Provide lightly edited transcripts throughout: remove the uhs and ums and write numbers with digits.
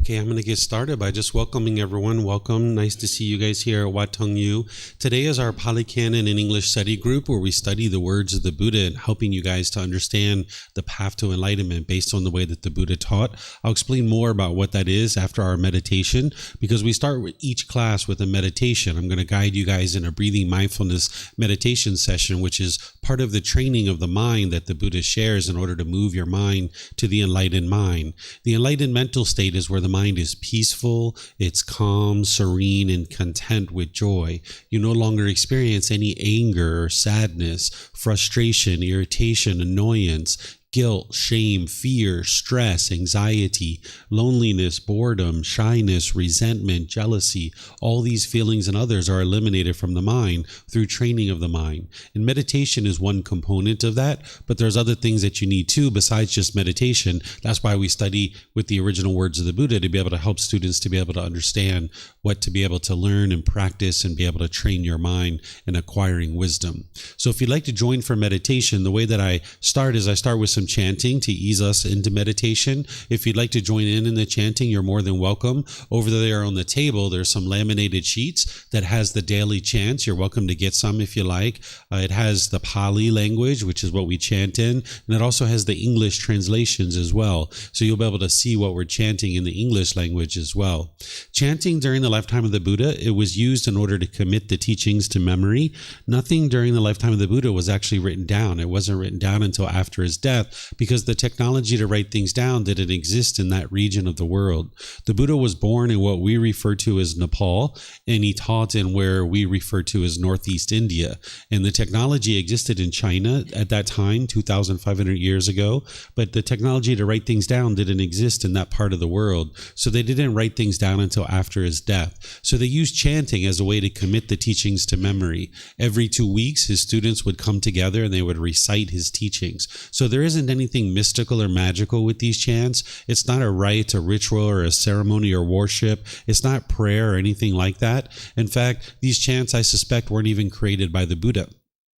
Okay, I'm going to get started by just welcoming everyone. Welcome. Nice to see you guys here at Wat Tung. Today is our Pali Canon and English study group where we study the words of the Buddha and helping you guys to understand the path to enlightenment based on the way that the Buddha taught. I'll explain more about what that is after our meditation because we start with each class with a meditation. I'm going to guide you guys in a breathing mindfulness meditation session, which is part of the training of the mind that the Buddha shares in order to move your mind to the enlightened mind. The enlightened mental state is where the mind is peaceful, it's calm, serene, and content with joy. You no longer experience any anger or sadness, frustration, irritation, annoyance, guilt, shame, fear, stress, anxiety, loneliness, boredom, shyness, resentment, jealousy. All these feelings and others are eliminated from the mind through training of the mind. And meditation is one component of that, but there's other things that you need too besides just meditation. That's why we study with the original words of the Buddha to be able to help students to be able to understand what to be able to learn and practice and be able to train your mind in acquiring wisdom. So if you'd like to join for meditation, the way that I start is I start with some chanting to ease us into meditation. If you'd like to join in the chanting, you're more than welcome. Over there on the table, there's some laminated sheets that has the daily chants. You're welcome to get some if you like. It has the Pali language, which is what we chant in, and it also has the English translations as well. So you'll be able to see what we're chanting in the English language as well. Chanting during the lifetime of the Buddha, it was used in order to commit the teachings to memory. Nothing during the lifetime of the Buddha was actually written down. It wasn't written down until after his death, because the technology to write things down didn't exist in that region of the world. The Buddha was born in what we refer to as Nepal, and he taught in where we refer to as Northeast India. And the technology existed in China at that time, 2,500 years ago, but the technology to write things down didn't exist in that part of the world. So they didn't write things down until after his death. So they used chanting as a way to commit the teachings to memory. Every 2 weeks, his students would come together and they would recite his teachings. So there isn't anything mystical or magical with these chants. It's not a rite, a ritual, or a ceremony or worship. It's not prayer or anything like that. In fact, these chants, I suspect, weren't even created by the Buddha.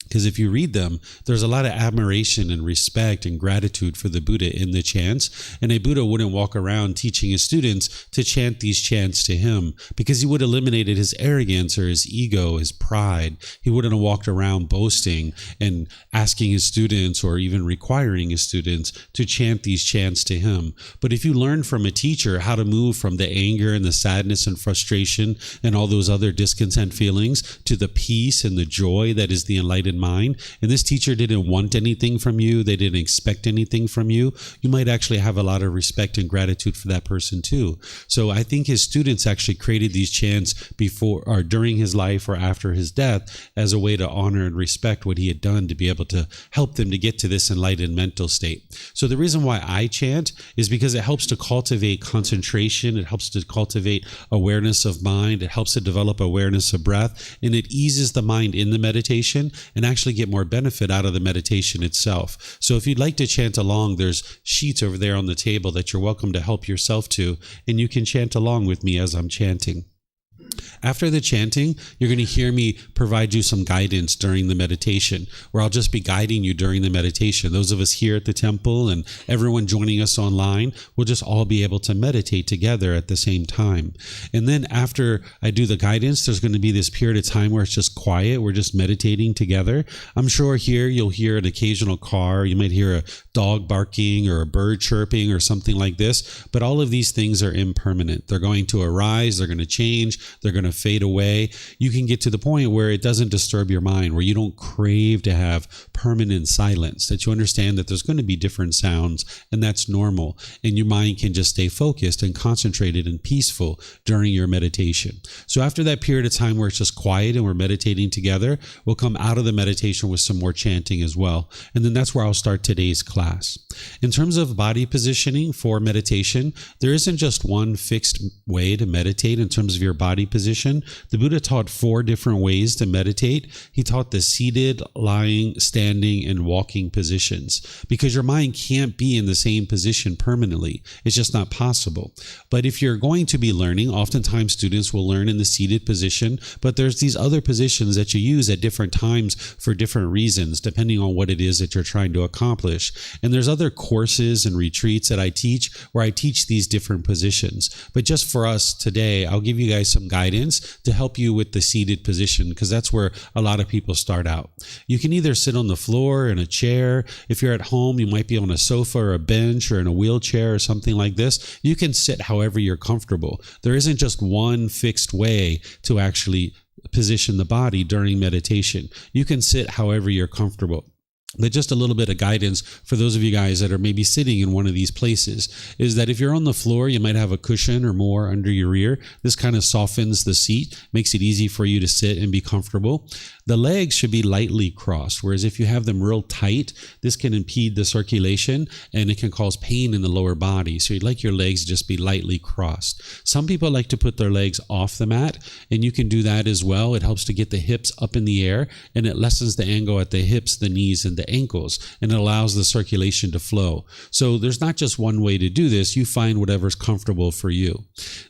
Because if you read them, there's a lot of admiration and respect and gratitude for the Buddha in the chants. And a Buddha wouldn't walk around teaching his students to chant these chants to him because he would have eliminated his arrogance or his ego, his pride. He wouldn't have walked around boasting and asking his students or even requiring his students to chant these chants to him. But if you learn from a teacher how to move from the anger and the sadness and frustration and all those other discontent feelings to the peace and the joy that is the enlightened mind, and this teacher didn't want anything from you, they didn't expect anything from you, you might actually have a lot of respect and gratitude for that person too. So I think his students actually created these chants before or during his life or after his death as a way to honor and respect what he had done to be able to help them to get to this enlightened mental state. So the reason why I chant is because it helps to cultivate concentration, it helps to cultivate awareness of mind, it helps to develop awareness of breath, and it eases the mind in the meditation and actually get more benefit out of the meditation itself. So if you'd like to chant along, there's sheets over there on the table that you're welcome to help yourself to, and you can chant along with me as I'm chanting. After the chanting, you're going to hear me provide you some guidance during the meditation, where I'll just be guiding you during the meditation. Those of us here at the temple and everyone joining us online will just all be able to meditate together at the same time. And then after I do the guidance, there's going to be this period of time where it's just quiet. We're just meditating together. I'm sure here you'll hear an occasional car. You might hear a dog barking or a bird chirping or something like this. But all of these things are impermanent. They're going to arise. They're going to change. They're going to fade away. You can get to the point where it doesn't disturb your mind, where you don't crave to have permanent silence, that you understand that there's going to be different sounds and that's normal. And your mind can just stay focused and concentrated and peaceful during your meditation. So after that period of time where it's just quiet and we're meditating together, we'll come out of the meditation with some more chanting as well. And then that's where I'll start today's class. In terms of body positioning for meditation, there isn't just one fixed way to meditate in terms of your body position. The Buddha taught 4 different ways to meditate. He taught the seated, lying, standing, and walking positions, because your mind can't be in the same position permanently. It's just not possible. But if you're going to be learning, oftentimes students will learn in the seated position, but there's these other positions that you use at different times for different reasons, depending on what it is that you're trying to accomplish. And there's other other courses and retreats that I teach where I teach these different positions. But just for us today, I'll give you guys some guidance to help you with the seated position, because that's where a lot of people start out. You can either sit on the floor in a chair. If you're at home, you might be on a sofa or a bench or in a wheelchair or something like this. You can sit however you're comfortable. There isn't just one fixed way to actually position the body during meditation. You can sit however you're comfortable. But just a little bit of guidance for those of you guys that are maybe sitting in one of these places is that if you're on the floor, you might have a cushion or more under your ear. This kind of softens the seat, makes it easy for you to sit and be comfortable. The legs should be lightly crossed, whereas if you have them real tight, this can impede the circulation and it can cause pain in the lower body. So you'd like your legs to just be lightly crossed. Some people like to put their legs off the mat, and you can do that as well. It helps to get the hips up in the air, and it lessens the angle at the hips, the knees, and the ankles, and it allows the circulation to flow. So there's not just one way to do this. You find whatever's comfortable for you.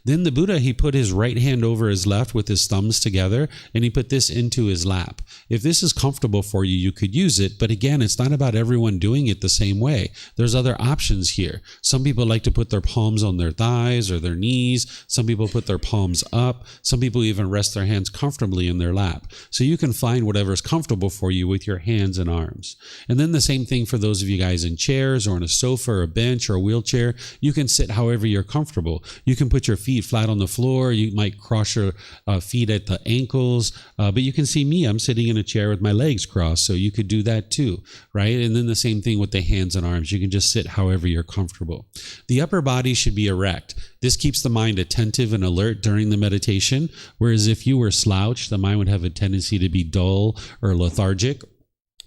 Then the Buddha, he put his right hand over his left with his thumbs together, and he put this into his lap. If this is comfortable for you, you could use it. But again, it's not about everyone doing it the same way. There's other options here. Some people like to put their palms on their thighs or their knees. Some people put their palms up. Some people even rest their hands comfortably in their lap. So you can find whatever's comfortable for you with your hands and arms. And then the same thing for those of you guys in chairs or on a sofa or a bench or a wheelchair. You can sit however you're comfortable. You can put your feet flat on the floor. You might cross your feet at the ankles. But you can see me, I'm sitting in a chair with my legs crossed. So you could do that too, right? And then the same thing with the hands and arms. You can just sit however you're comfortable. The upper body should be erect. This keeps the mind attentive and alert during the meditation. Whereas if you were slouched, the mind would have a tendency to be dull or lethargic.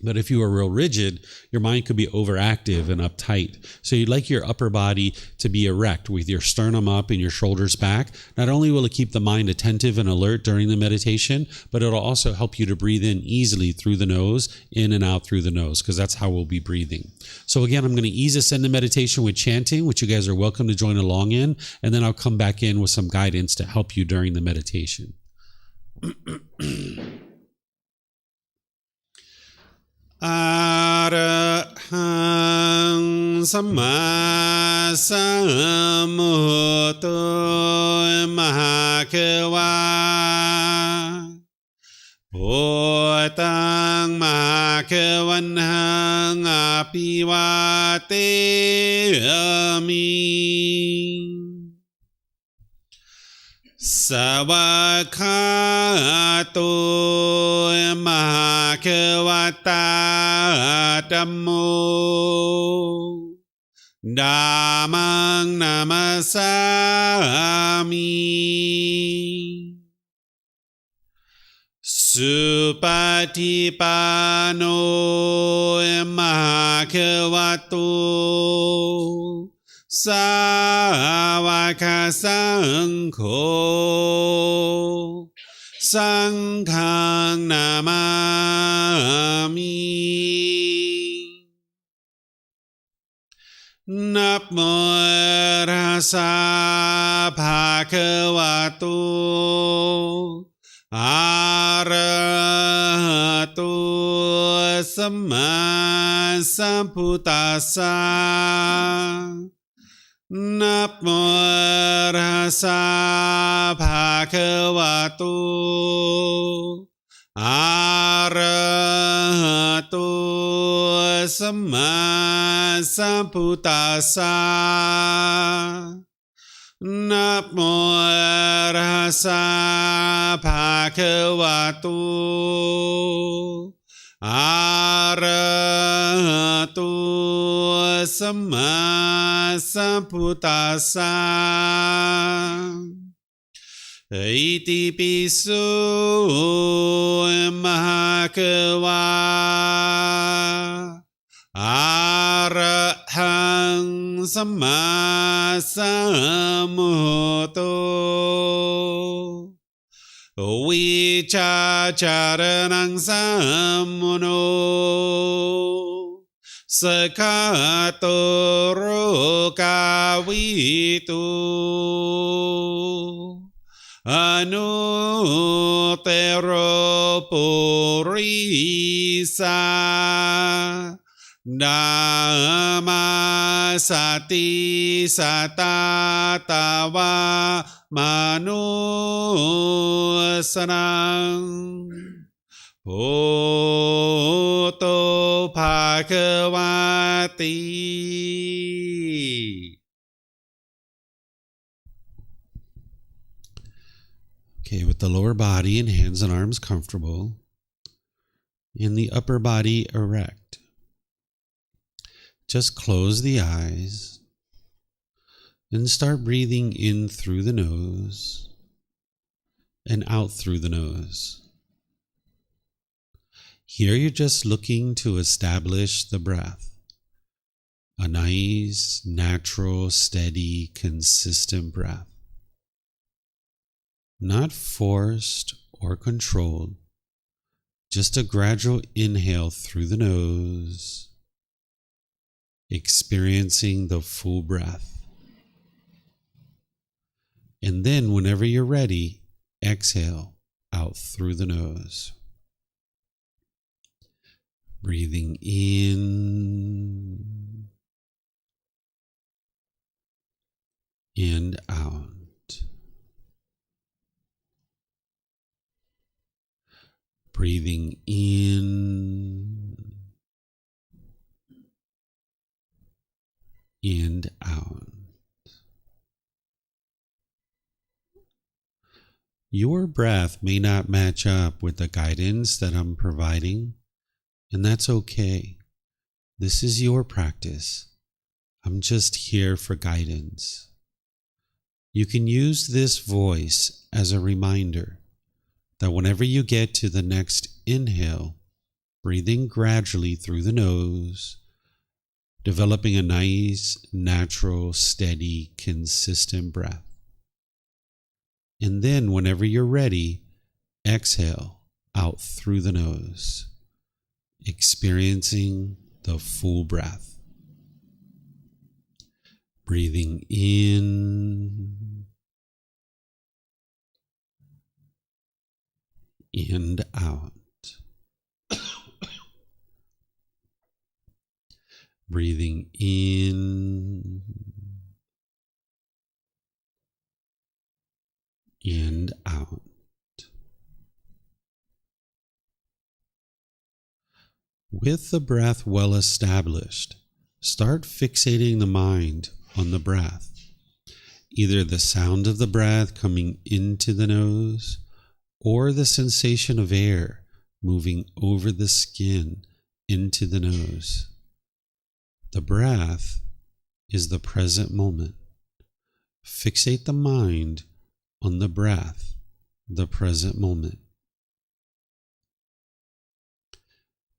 But if you are real rigid, your mind could be overactive and uptight. So you'd like your upper body to be erect with your sternum up and your shoulders back. Not only will it keep the mind attentive and alert during the meditation, but it'll also help you to breathe in easily through the nose, in and out through the nose, because that's how we'll be breathing. So again, I'm going to ease us into meditation with chanting, which you guys are welcome to join along in. And then I'll come back in with some guidance to help you during the meditation. Arahang Samma Sambuddho Mahakawa Bhutang Mahakavanhang Apivateyami Savakhato Mahakavata Dhammo Dhammang Namasami Supatipano Mahakavato Savaka Sangho Sanghang Namami Namo Rasa Bhagavato Arahato Samma Sambuddhassa Namo Rasa Bhagavato Arahato Samma Sambuddhassa Namo Rasa Bhagavato Arahato Samma Sambuddhassa Iti piso Mahakawa Arahang Samma Sambuddho Vicacaranang Sammuno Sakato Rokavitu Anutero Purisa Dhammasati satatava manusanam Bhoto Bhagavati. Okay, with the lower body and hands and arms comfortable, and the upper body erect. Just close the eyes and start breathing in through the nose and out through the nose. Here you're just looking to establish the breath. A nice, natural, steady, consistent breath. Not forced or controlled. Just a gradual inhale through the nose, experiencing the full breath. And then whenever you're ready, exhale out through the nose. Breathing in and out. Breathing in and out. Your breath may not match up with the guidance that I'm providing, and that's okay. This is your practice. I'm just here for guidance. You can use this voice as a reminder that whenever you get to the next inhale, breathing gradually through the nose, developing a nice, natural, steady, consistent breath. And then whenever you're ready, exhale out through the nose, experiencing the full breath. Breathing in and out. Breathing in and out. With the breath well established, start fixating the mind on the breath, either the sound of the breath coming into the nose or the sensation of air moving over the skin into the nose. The breath is the present moment. Fixate the mind on the breath, the present moment.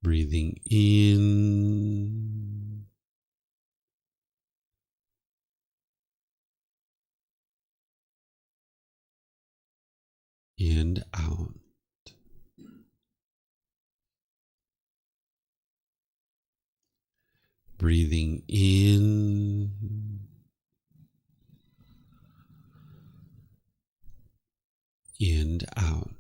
Breathing in and out. Breathing in and out.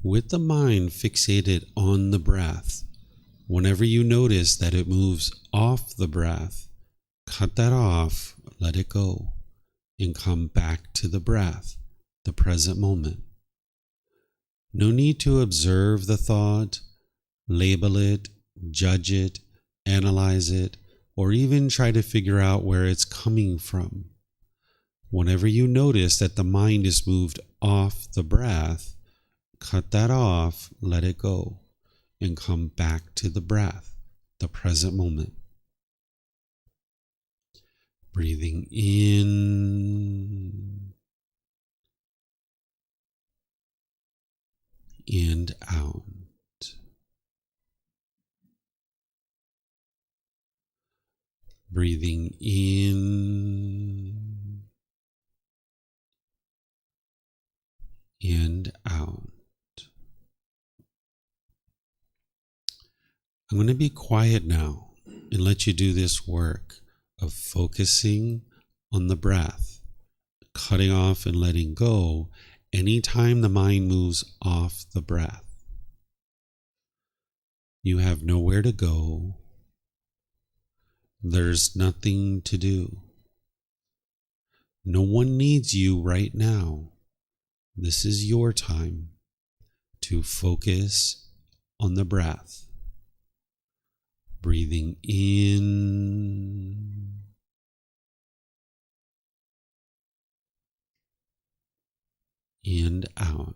With the mind fixated on the breath, whenever you notice that it moves off the breath, cut that off, let it go, and come back to the breath, the present moment. No need to observe the thought, label it, judge it, analyze it, or even try to figure out where it's coming from. Whenever you notice that the mind is moved off the breath, cut that off, let it go, and come back to the breath, the present moment. Breathing in and out. Breathing in and out. I'm going to be quiet now and let you do this work of focusing on the breath, cutting off and letting go anytime the mind moves off the breath. You have nowhere to go. There's nothing to do. No one needs you right now. This is your time to focus on the breath. Breathing in and out.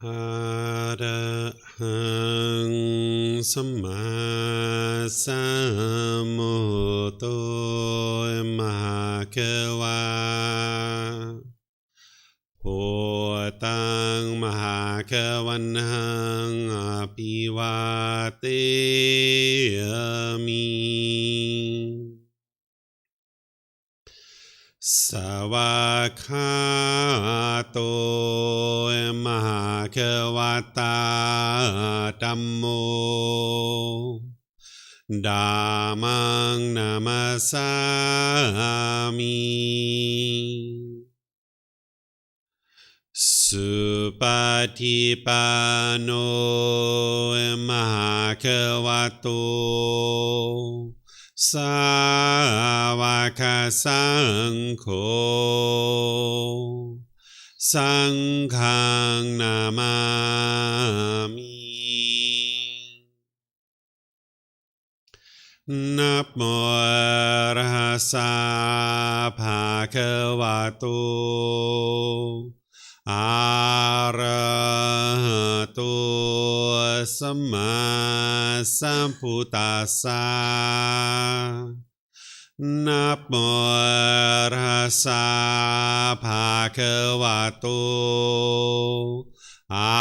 อะระหังสัมมาสัมพุทโธมหาเขวาพุทธังมหาเขวันหังอภิวาเทมิสวากขาโตมหาเขวัตตาธัมโมธัมมังนามัสสามิสุปฏิปันโนมหาเขวัตโตสาวกสังโฆสังฆังนามามินะโมตัสสะภะคะวะโตอะระหะโตสัมมาสัมพุทธัสสะนะโมตัสสะภะคะวะโตอะ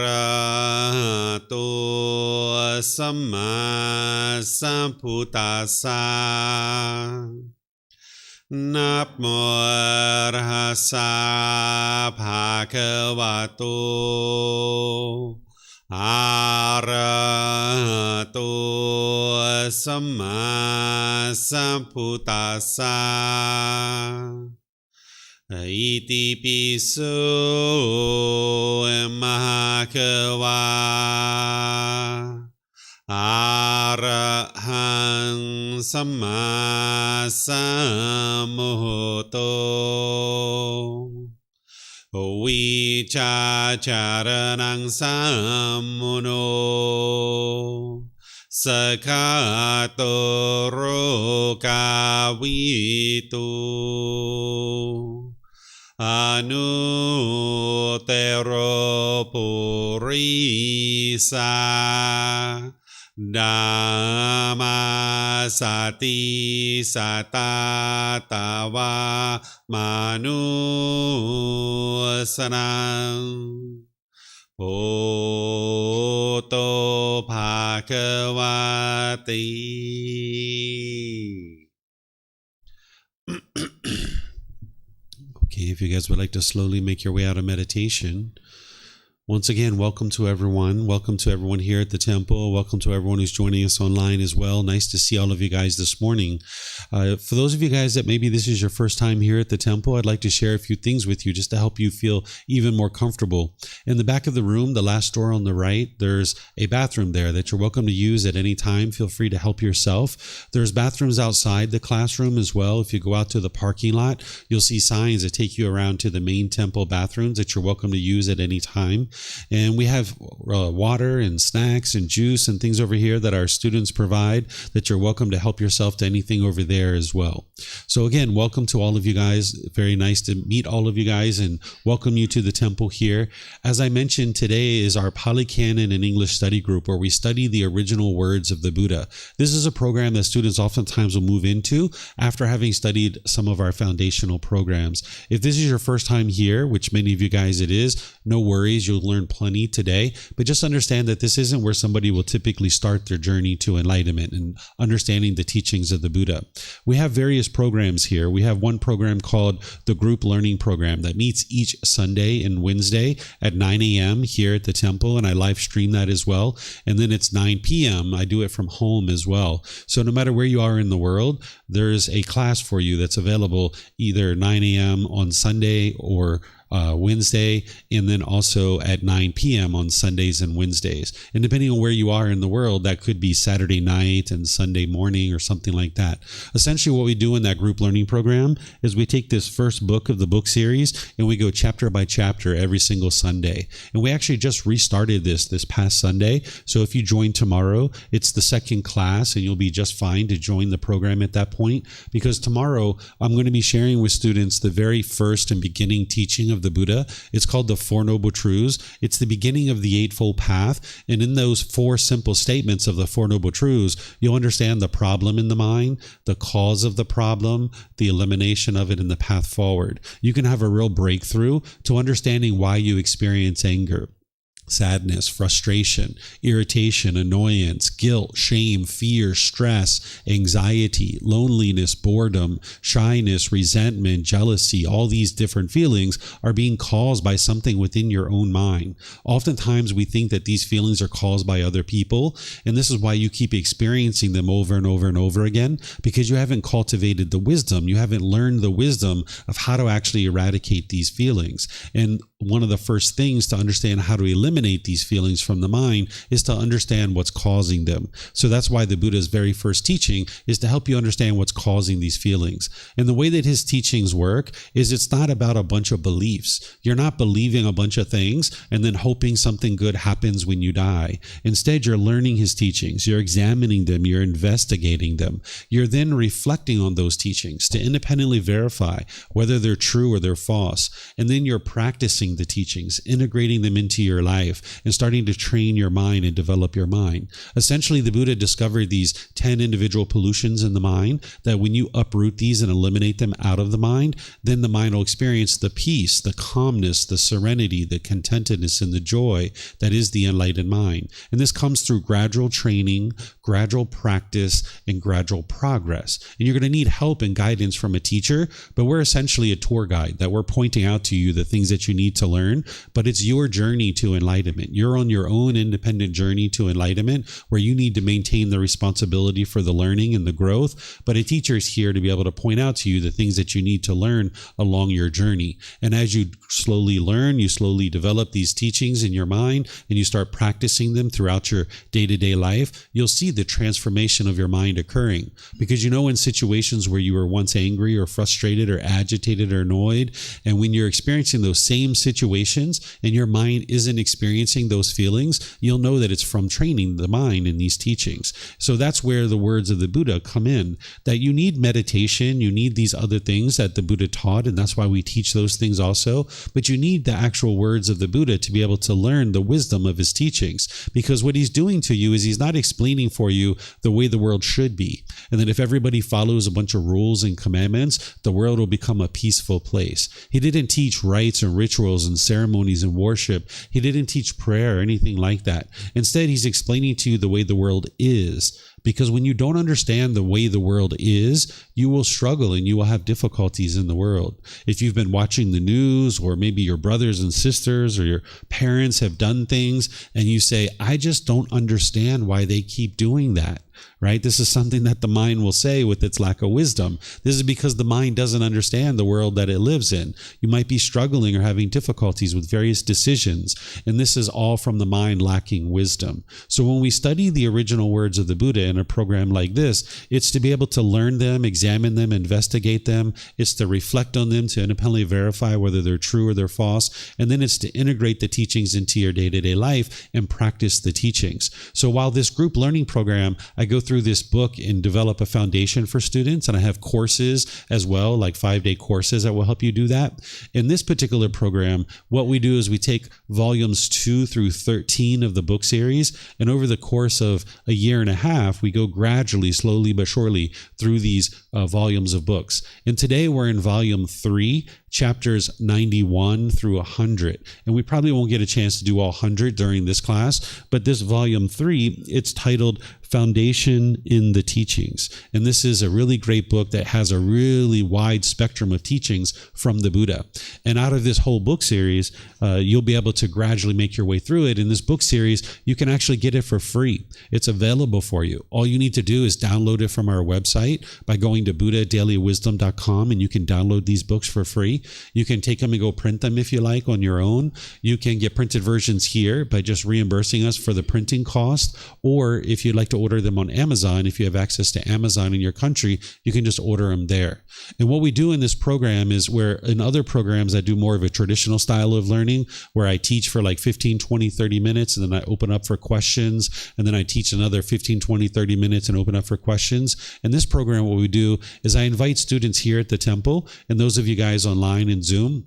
ระหะโตสัมมาสัมพุทธัสสะนะโมตัสสะภะคะวะโตอะระหะโตสัมมาสัมพุทธัสสะอิติปิโสมหาเขวาอะระหังสัมมาสัมพุทโธวิชาจารณังสัมมุโนสกาโตโรกาวิตุอนุเตโรปุริสาดัมมาสติสัตตาตาวามานุสนังโพโตภาควาติ Okay, if you guys would like to slowly make your way out of meditation. Once again, welcome to everyone. Welcome to everyone here at the temple. Welcome to everyone who's joining us online as well. Nice to see all of you guys this morning. For those of you guys that maybe this is your first time here at the temple, I'd like to share a few things with you just to help you feel even more comfortable. In the back of the room, the last door on the right, there's a bathroom there that you're welcome to use at any time. Feel free to help yourself. There's bathrooms outside the classroom as well. If you go out to the parking lot, you'll see signs that take you around to the main temple bathrooms that you're welcome to use at any time. And we have water and snacks and juice and things over here that our students provide that you're welcome to help yourself to anything over there as well. So again, welcome to all of you guys. Very nice to meet all of you guys and welcome you to the temple here. As I mentioned, today is our Pali Canon and English study group where we study the original words of the Buddha. This is a program that students oftentimes will move into after having studied some of our foundational programs. If this is your first time here, which many of you guys it is, no worries, you'll learn plenty today, but just understand that this isn't where somebody will typically start their journey to enlightenment and understanding the teachings of the Buddha. We have various programs here. We have one program called the Group Learning Program that meets each Sunday and Wednesday at 9 a.m. here at the temple, and I live stream that as well. And then it's 9 p.m. I do it from home as well. So no matter where you are in the world, there's a class for you that's available either 9 a.m. on Sunday or Wednesday, and then also at 9 p.m. on Sundays and Wednesdays. And depending on where you are in the world, that could be Saturday night and Sunday morning or something like that. Essentially, what we do in that group learning program is we take this first book of the book series and we go chapter by chapter every single Sunday. And we actually just restarted this past Sunday. So if you join tomorrow, it's the second class and you'll be just fine to join the program at that point, because tomorrow I'm going to be sharing with students the very first and beginning teaching of of the Buddha. It's called the Four Noble Truths. It's the beginning of the Eightfold Path. And in those four simple statements of the Four Noble Truths, you'll understand the problem in the mind, the cause of the problem, the elimination of it, and the path forward. You can have a real breakthrough to understanding why you experience anger, sadness, frustration, irritation, annoyance, guilt, shame, fear, stress, anxiety, loneliness, boredom, shyness, resentment, jealousy. All these different feelings are being caused by something within your own mind. Oftentimes we think that these feelings are caused by other people, and this is why you keep experiencing them over and over and over again, because you haven't cultivated the wisdom. You haven't learned the wisdom of how to actually eradicate these feelings. And one of the first things to understand how to eliminate these feelings from the mind is to understand what's causing them. So that's why the Buddha's very first teaching is to help you understand what's causing these feelings. And the way that his teachings work is it's not about a bunch of beliefs. You're not believing a bunch of things and then hoping something good happens when you die. Instead, you're learning his teachings. You're examining them. You're investigating them. You're then reflecting on those teachings to independently verify whether they're true or they're false. And then you're practicing the teachings, integrating them into your life, and starting to train your mind and develop your mind. Essentially, the Buddha discovered these 10 individual pollutions in the mind, that when you uproot these and eliminate them out of the mind, then the mind will experience the peace, the calmness, the serenity, the contentedness, and the joy that is the enlightened mind. And this comes through gradual training, gradual practice, and gradual progress. And you're going to need help and guidance from a teacher, but we're essentially a tour guide that we're pointing out to you the things that you need to learn, but it's your journey to enlightenment. You're on your own independent journey to enlightenment, where you need to maintain the responsibility for the learning and the growth, but a teacher is here to be able to point out to you the things that you need to learn along your journey. And as you slowly learn, you slowly develop these teachings in your mind, and you start practicing them throughout your day-to-day life, you'll see the transformation of your mind occurring. Because in situations where you were once angry or frustrated or agitated or annoyed, and when you're experiencing those same situations and your mind isn't experiencing those feelings, you'll know that it's from training the mind in these teachings. So that's where the words of the Buddha come in, that you need meditation, you need these other things that the Buddha taught, and that's why we teach those things also, but you need the actual words of the Buddha to be able to learn the wisdom of his teachings, because what he's doing to you is he's not explaining for you the way the world should be, and that if everybody follows a bunch of rules and commandments, the world will become a peaceful place. He didn't teach rites and rituals and ceremonies and worship. He didn't teach prayer or anything like that. Instead, he's explaining to you the way the world is. Because when you don't understand the way the world is, you will struggle and you will have difficulties in the world. If you've been watching the news, or maybe your brothers and sisters or your parents have done things, and you say, I just don't understand why they keep doing that. Right? This is something that the mind will say with its lack of wisdom. This is because the mind doesn't understand the world that it lives in. You might be struggling or having difficulties with various decisions, and this is all from the mind lacking wisdom. So when we study the original words of the Buddha in a program like this, it's to be able to learn them, examine them, investigate them. It's to reflect on them, to independently verify whether they're true or they're false. And then it's to integrate the teachings into your day-to-day life and practice the teachings. So while this group learning program, I go through this book and develop a foundation for students, and I have courses as well, like 5-day courses that will help you do that. In this particular program, what we do is we take volumes 2 through 13 of the book series, and over the course of a year and a half, we go gradually, slowly but surely, through these volumes of books. And today we're in volume 3, chapters 91 through 100. And we probably won't get a chance to do all 100 during this class, but this volume 3, it's titled Foundation in the Teachings. And this is a really great book that has a really wide spectrum of teachings from the Buddha. And out of this whole book series, you'll be able to gradually make your way through it. In this book series, you can actually get it for free. It's available for you. All you need to do is download it from our website by going to buddhadailywisdom.com, and you can download these books for free. You can take them and go print them if you like on your own. You can get printed versions here by just reimbursing us for the printing cost, or if you'd like to order them on Amazon, if you have access to Amazon in your country, you can just order them there. And what we do in this program is, where in other programs I do more of a traditional style of learning, where I teach for like 15, 20, 30 minutes, and then I open up for questions, and then I teach another 15, 20, 30 minutes and open up for questions. In this program, what we do is I invite students here at the temple, and those of you guys online in Zoom,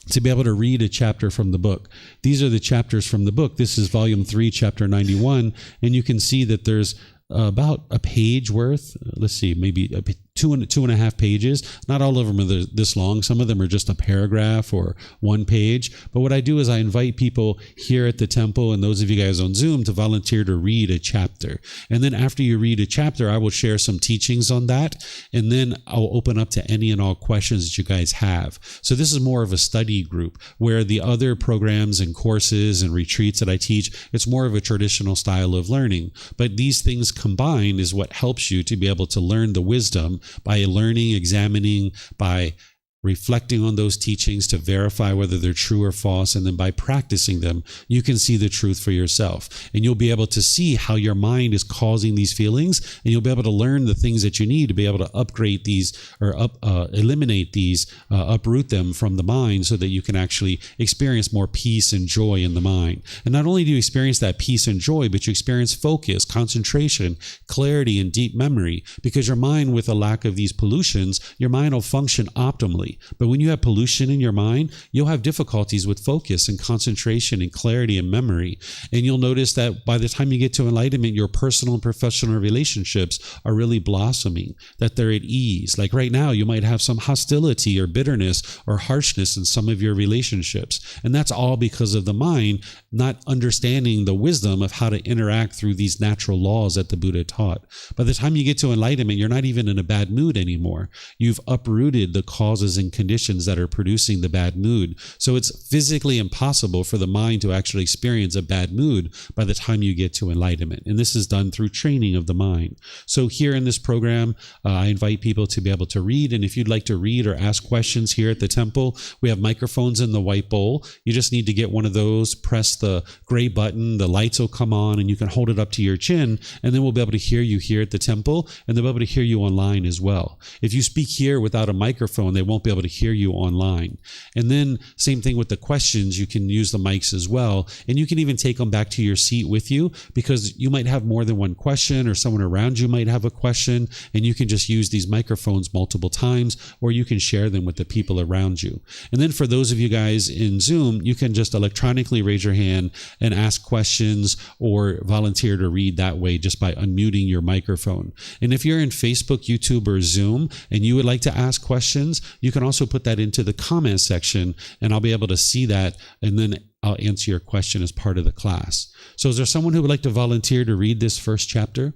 to be able to read a chapter from the book. These are the chapters from the book. This is volume 3, chapter 91. And you can see that there's about a page worth, let's see, maybe two and a half pages. Not all of them are this long. Some of them are just a paragraph or one page. But what I do is I invite people here at the temple and those of you guys on Zoom to volunteer to read a chapter. And then after you read a chapter, I will share some teachings on that. And then I'll open up to any and all questions that you guys have. So this is more of a study group, where the other programs and courses and retreats that I teach, it's more of a traditional style of learning. But these things combined is what helps you to be able to learn the wisdom by learning, examining, by reflecting on those teachings to verify whether they're true or false, and then by practicing them, you can see the truth for yourself. And you'll be able to see how your mind is causing these feelings, and you'll be able to learn the things that you need to be able to upgrade these or eliminate these, uproot them from the mind so that you can actually experience more peace and joy in the mind. And not only do you experience that peace and joy, but you experience focus, concentration, clarity, and deep memory, because your mind, with a lack of these pollutions, your mind will function optimally. But when you have pollution in your mind, you'll have difficulties with focus and concentration and clarity and memory. And you'll notice that by the time you get to enlightenment, your personal and professional relationships are really blossoming, that they're at ease. Like right now, you might have some hostility or bitterness or harshness in some of your relationships. And that's all because of the mind not understanding the wisdom of how to interact through these natural laws that the Buddha taught. By the time you get to enlightenment, you're not even in a bad mood anymore. You've uprooted the causes and conditions that are producing the bad mood. So it's physically impossible for the mind to actually experience a bad mood by the time you get to enlightenment. And this is done through training of the mind. So here in this program, I invite people to be able to read. And if you'd like to read or ask questions here at the temple, we have microphones in the white bowl. You just need to get one of those, press the gray button, the lights will come on, and you can hold it up to your chin, and then we'll be able to hear you here at the temple, and they'll be able to hear you online as well. If you speak here without a microphone, they won't be able to hear you online. And then same thing with the questions, you can use the mics as well, and you can even take them back to your seat with you, because you might have more than one question, or someone around you might have a question, and you can just use these microphones multiple times, or you can share them with the people around you. And then for those of you guys in Zoom, you can just electronically raise your hand and ask questions or volunteer to read that way just by unmuting your microphone. And if you're in Facebook, YouTube, or Zoom and you would like to ask questions, you can also put that into the comment section, and I'll be able to see that, and then I'll answer your question as part of the class. So is there someone who would like to volunteer to read this first chapter?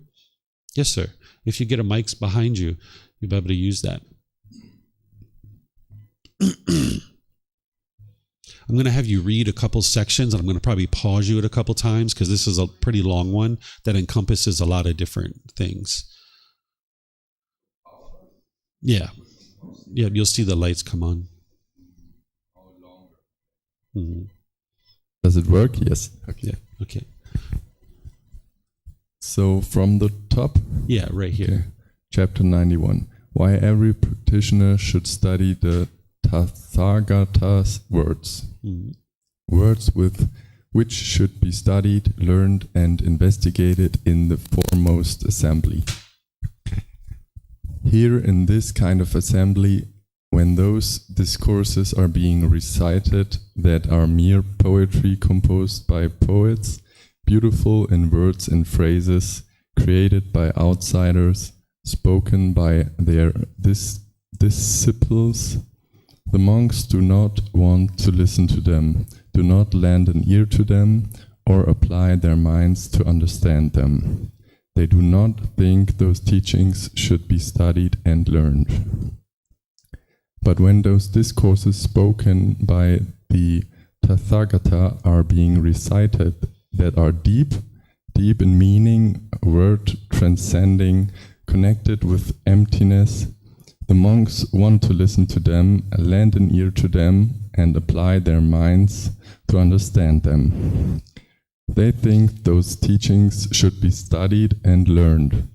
Yes, sir. If you get a mic behind you, you'll be able to use that. I'm going to have you read a couple sections, and I'm going to probably pause you at a couple times because this is a pretty long one that encompasses a lot of different things. Yeah, you'll see the lights come on. Mm-hmm. Does it work? Yes. Okay. Yeah. Okay. So from the top? Yeah, right here. Okay. Chapter 91. Why every practitioner should study the Tathagata's words. Mm-hmm. Words with which should be studied, learned, and investigated in the foremost assembly. Here in this kind of assembly, when those discourses are being recited that are mere poetry composed by poets, beautiful in words and phrases, created by outsiders, spoken by their disciples, the monks do not want to listen to them, do not lend an ear to them, or apply their minds to understand them. They do not think those teachings should be studied and learned. But when those discourses spoken by the Tathagata are being recited that are deep in meaning, word transcending, connected with emptiness, the monks want to listen to them, lend an ear to them, and apply their minds to understand them. They think those teachings should be studied and learned,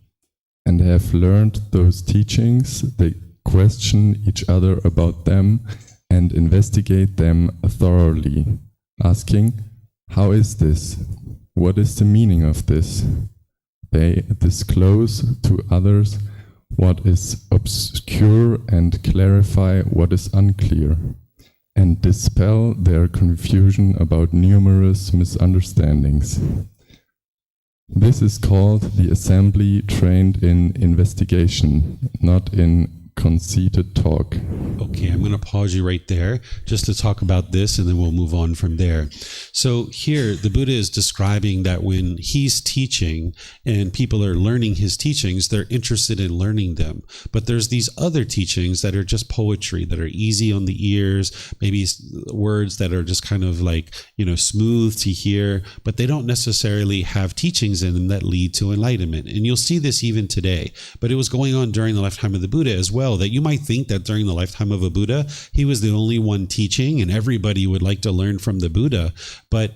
and have learned those teachings. They question each other about them and investigate them thoroughly, asking, how is this? What is the meaning of this? They disclose to others what is obscure and clarify what is unclear. and dispel their confusion about numerous misunderstandings. This is called the assembly trained in investigation, not in conceited talk. Okay, I'm going to pause you right there just to talk about this, and then we'll move on from there. So here, the Buddha is describing that when he's teaching and people are learning his teachings, they're interested in learning them. But there's these other teachings that are just poetry, that are easy on the ears, maybe words that are just kind of like, smooth to hear, but they don't necessarily have teachings in them that lead to enlightenment. And you'll see this even today. But it was going on during the lifetime of the Buddha as well, that you might think that during the lifetime of a Buddha, he was the only one teaching and everybody would like to learn from the Buddha. But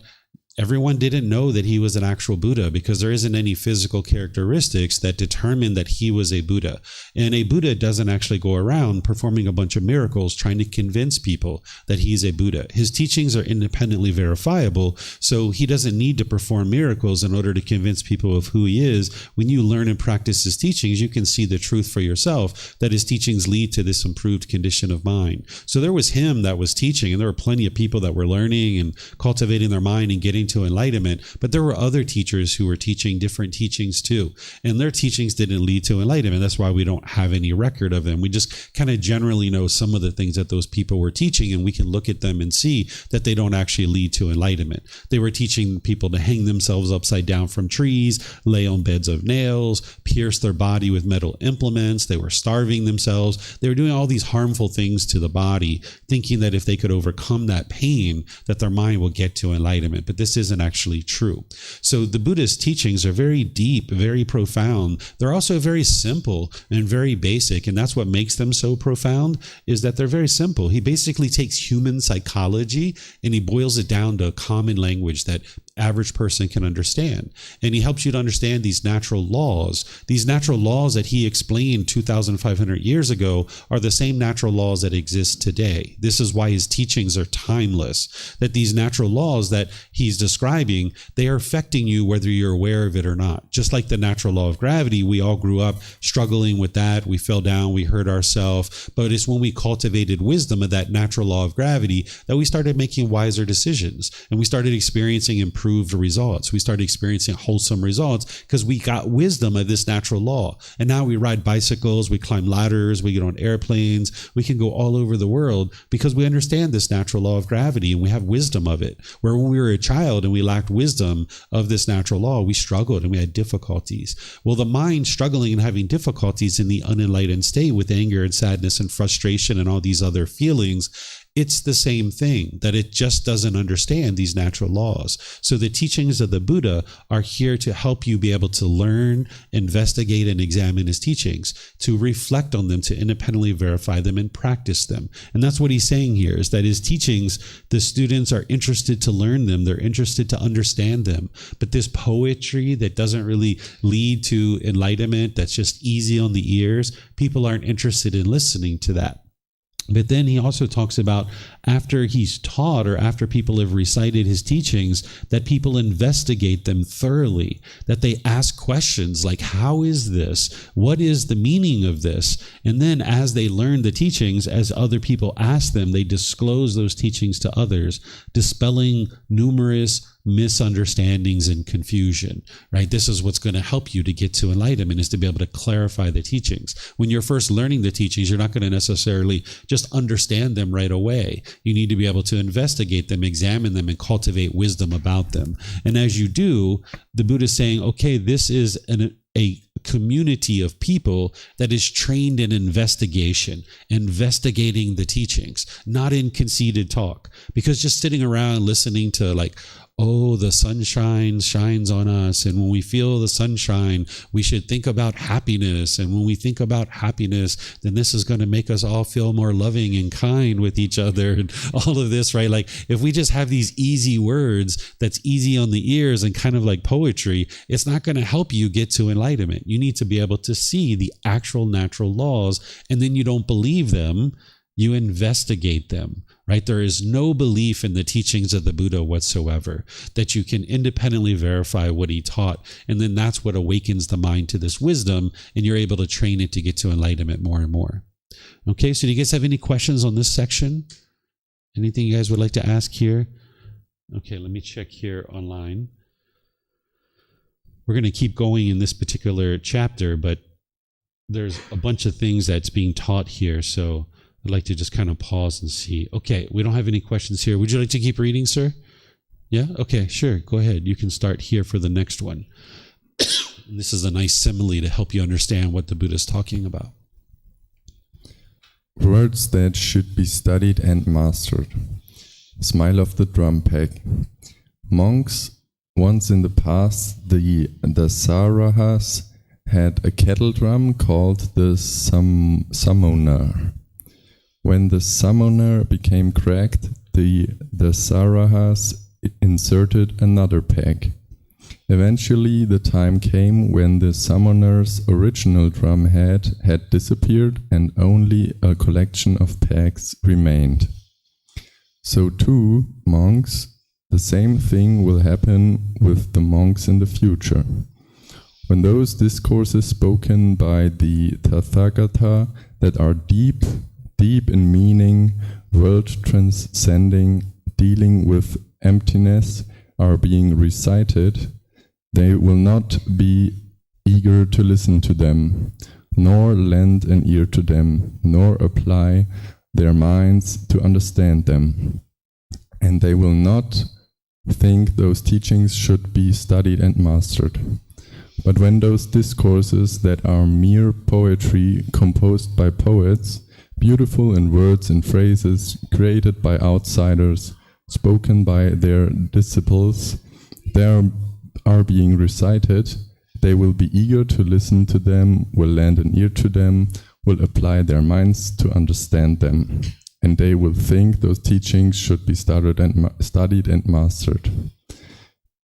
everyone didn't know that he was an actual Buddha because there isn't any physical characteristics that determine that he was a Buddha. And a Buddha doesn't actually go around performing a bunch of miracles trying to convince people that he's a Buddha. His teachings are independently verifiable, so he doesn't need to perform miracles in order to convince people of who he is. When you learn and practice his teachings, you can see the truth for yourself, that his teachings lead to this improved condition of mind. So there was him that was teaching, and there were plenty of people that were learning and cultivating their mind and getting to enlightenment, but there were other teachers who were teaching different teachings too, and their teachings didn't lead to enlightenment. That's why we don't have any record of them. We just kind of generally know some of the things that those people were teaching, and we can look at them and see that they don't actually lead to enlightenment. They were teaching people to hang themselves upside down from trees, lay on beds of nails, pierce their body with metal implements. They were starving themselves. They were doing all these harmful things to the body, thinking that if they could overcome that pain, that their mind will get to enlightenment. But this isn't actually true. So the Buddha's teachings are very deep, very profound. They're also very simple and very basic, and that's what makes them so profound, is that they're very simple. He basically takes human psychology and he boils it down to a common language that average person can understand. And he helps you to understand these natural laws. These natural laws that he explained 2,500 years ago are the same natural laws that exist today. This is why his teachings are timeless, that these natural laws that he's describing, they are affecting you whether you're aware of it or not. Just like the natural law of gravity, we all grew up struggling with that. We fell down, we hurt ourselves, but it's when we cultivated wisdom of that natural law of gravity that we started making wiser decisions, and we started experiencing improved results. We started experiencing wholesome results because we got wisdom of this natural law. And now we ride bicycles, we climb ladders, we get on airplanes, we can go all over the world because we understand this natural law of gravity and we have wisdom of it. Where when we were a child and we lacked wisdom of this natural law, we struggled and we had difficulties. Well, the mind struggling and having difficulties in the unenlightened state with anger and sadness and frustration and all these other feelings, it's the same thing, that it just doesn't understand these natural laws. So the teachings of the Buddha are here to help you be able to learn, investigate, and examine his teachings, to reflect on them, to independently verify them and practice them. And that's what he's saying here, is that his teachings, the students are interested to learn them. They're interested to understand them. But this poetry that doesn't really lead to enlightenment, that's just easy on the ears, people aren't interested in listening to that. But then he also talks about after he's taught or after people have recited his teachings, that people investigate them thoroughly, that they ask questions like, how is this? What is the meaning of this? And then as they learn the teachings, as other people ask them, they disclose those teachings to others, dispelling numerous misunderstandings and confusion, right? This is what's going to help you to get to enlightenment, is to be able to clarify the teachings. When you're first learning the teachings, you're not going to necessarily just understand them right away. You need to be able to investigate them, examine them, and cultivate wisdom about them. And as you do, the Buddha is saying, okay, this is a community of people that is trained in investigation, investigating the teachings, not in conceited talk. Because just sitting around listening to like, oh, the sunshine shines on us, and when we feel the sunshine, we should think about happiness. And when we think about happiness, then this is going to make us all feel more loving and kind with each other, and all of this, right? Like if we just have these easy words that's easy on the ears and kind of like poetry, it's not going to help you get to enlightenment. You need to be able to see the actual natural laws, and then you don't believe them, you investigate them, right? There is no belief in the teachings of the Buddha whatsoever, that you can independently verify what he taught. And then that's what awakens the mind to this wisdom, and you're able to train it to get to enlightenment more and more. Okay, so do you guys have any questions on this section? Anything you guys would like to ask here? Okay, let me check here online. We're going to keep going in this particular chapter, but there's a bunch of things that's being taught here, so I'd like to just kind of pause and see. Okay, we don't have any questions here. Would you like to keep reading, sir? Yeah? Okay, sure. Go ahead. You can start here for the next one. This is a nice simile to help you understand what the Buddha is talking about. Words that should be studied and mastered. Smile of the drum peg. Monks, once in the past, the Dasarahas had a kettle drum called the summoner. When the summoner became cracked, the Dasarahas inserted another peg. Eventually, the time came when the summoner's original drum head had disappeared and only a collection of pegs remained. So too, monks, the same thing will happen with the monks in the future. When those discourses spoken by the Tathagata that are deep in meaning, world-transcending, dealing with emptiness, are being recited, they will not be eager to listen to them, nor lend an ear to them, nor apply their minds to understand them. And they will not think those teachings should be studied and mastered. But when those discourses that are mere poetry composed by poets, beautiful in words and phrases created by outsiders, spoken by their disciples, are being recited, they will be eager to listen to them, will lend an ear to them, will apply their minds to understand them, and they will think those teachings should be studied and mastered.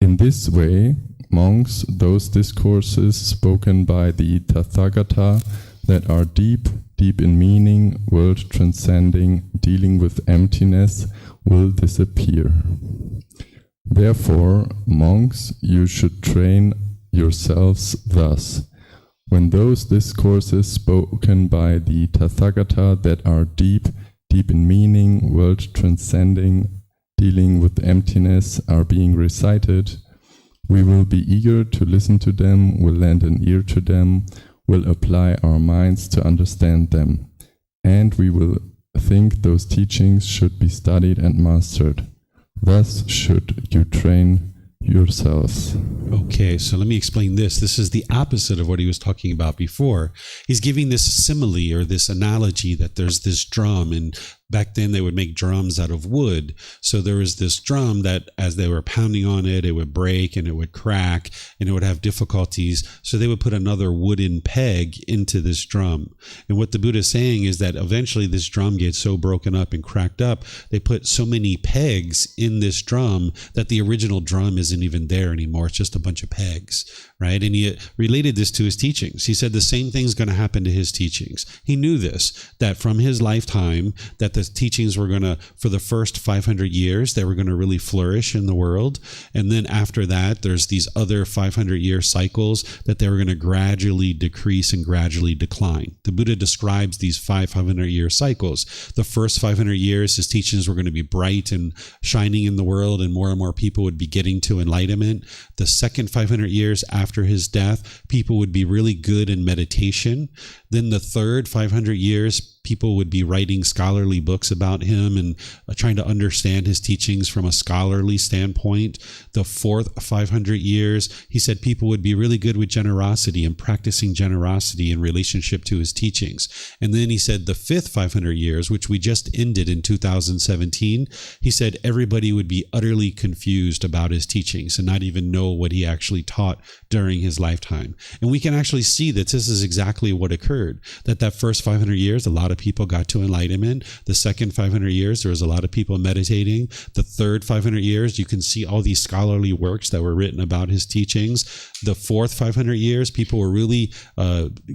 In this way, monks, those discourses spoken by the Tathagata that are deep in meaning, world-transcending, dealing with emptiness, will disappear. Therefore, monks, you should train yourselves thus. When those discourses spoken by the Tathagata that are deep in meaning, world-transcending, dealing with emptiness, are being recited, we will be eager to listen to them, will lend an ear to them, will apply our minds to understand them, and we will think those teachings should be studied and mastered. Thus should you train yourselves. Okay, so let me explain this. This is the opposite of what he was talking about before. He's giving this simile or this analogy that there's this drum, and back then they would make drums out of wood. So there was this drum that as they were pounding on it, it would break and it would crack and it would have difficulties. So they would put another wooden peg into this drum. And what the Buddha is saying is that eventually this drum gets so broken up and cracked up, they put so many pegs in this drum that the original drum isn't even there anymore. It's just a bunch of pegs, right? And he related this to his teachings. He said the same thing's going to happen to his teachings. He knew this, that from his lifetime, that the teachings were going to, for the first 500 years, they were going to really flourish in the world. And then after that, there's these other 500-year cycles that they were going to gradually decrease and gradually decline. The Buddha describes these 500-year cycles. The first 500 years, his teachings were going to be bright and shining in the world, and more people would be getting to enlightenment. The second 500 years after his death, people would be really good in meditation. Then the third 500 years, people would be writing scholarly books about him and trying to understand his teachings from a scholarly standpoint. The fourth 500 years, he said people would be really good with generosity and practicing generosity in relationship to his teachings. And then he said the fifth 500 years, which we just ended in 2017, he said everybody would be utterly confused about his teachings and not even know what he actually taught during his lifetime. And we can actually see that this is exactly what occurred, that first 500 years, a lot of people got to enlightenment. The second 500 years, there was a lot of people meditating. The third 500 years, you can see all these scholarly works that were written about his teachings. The fourth 500 years, people were really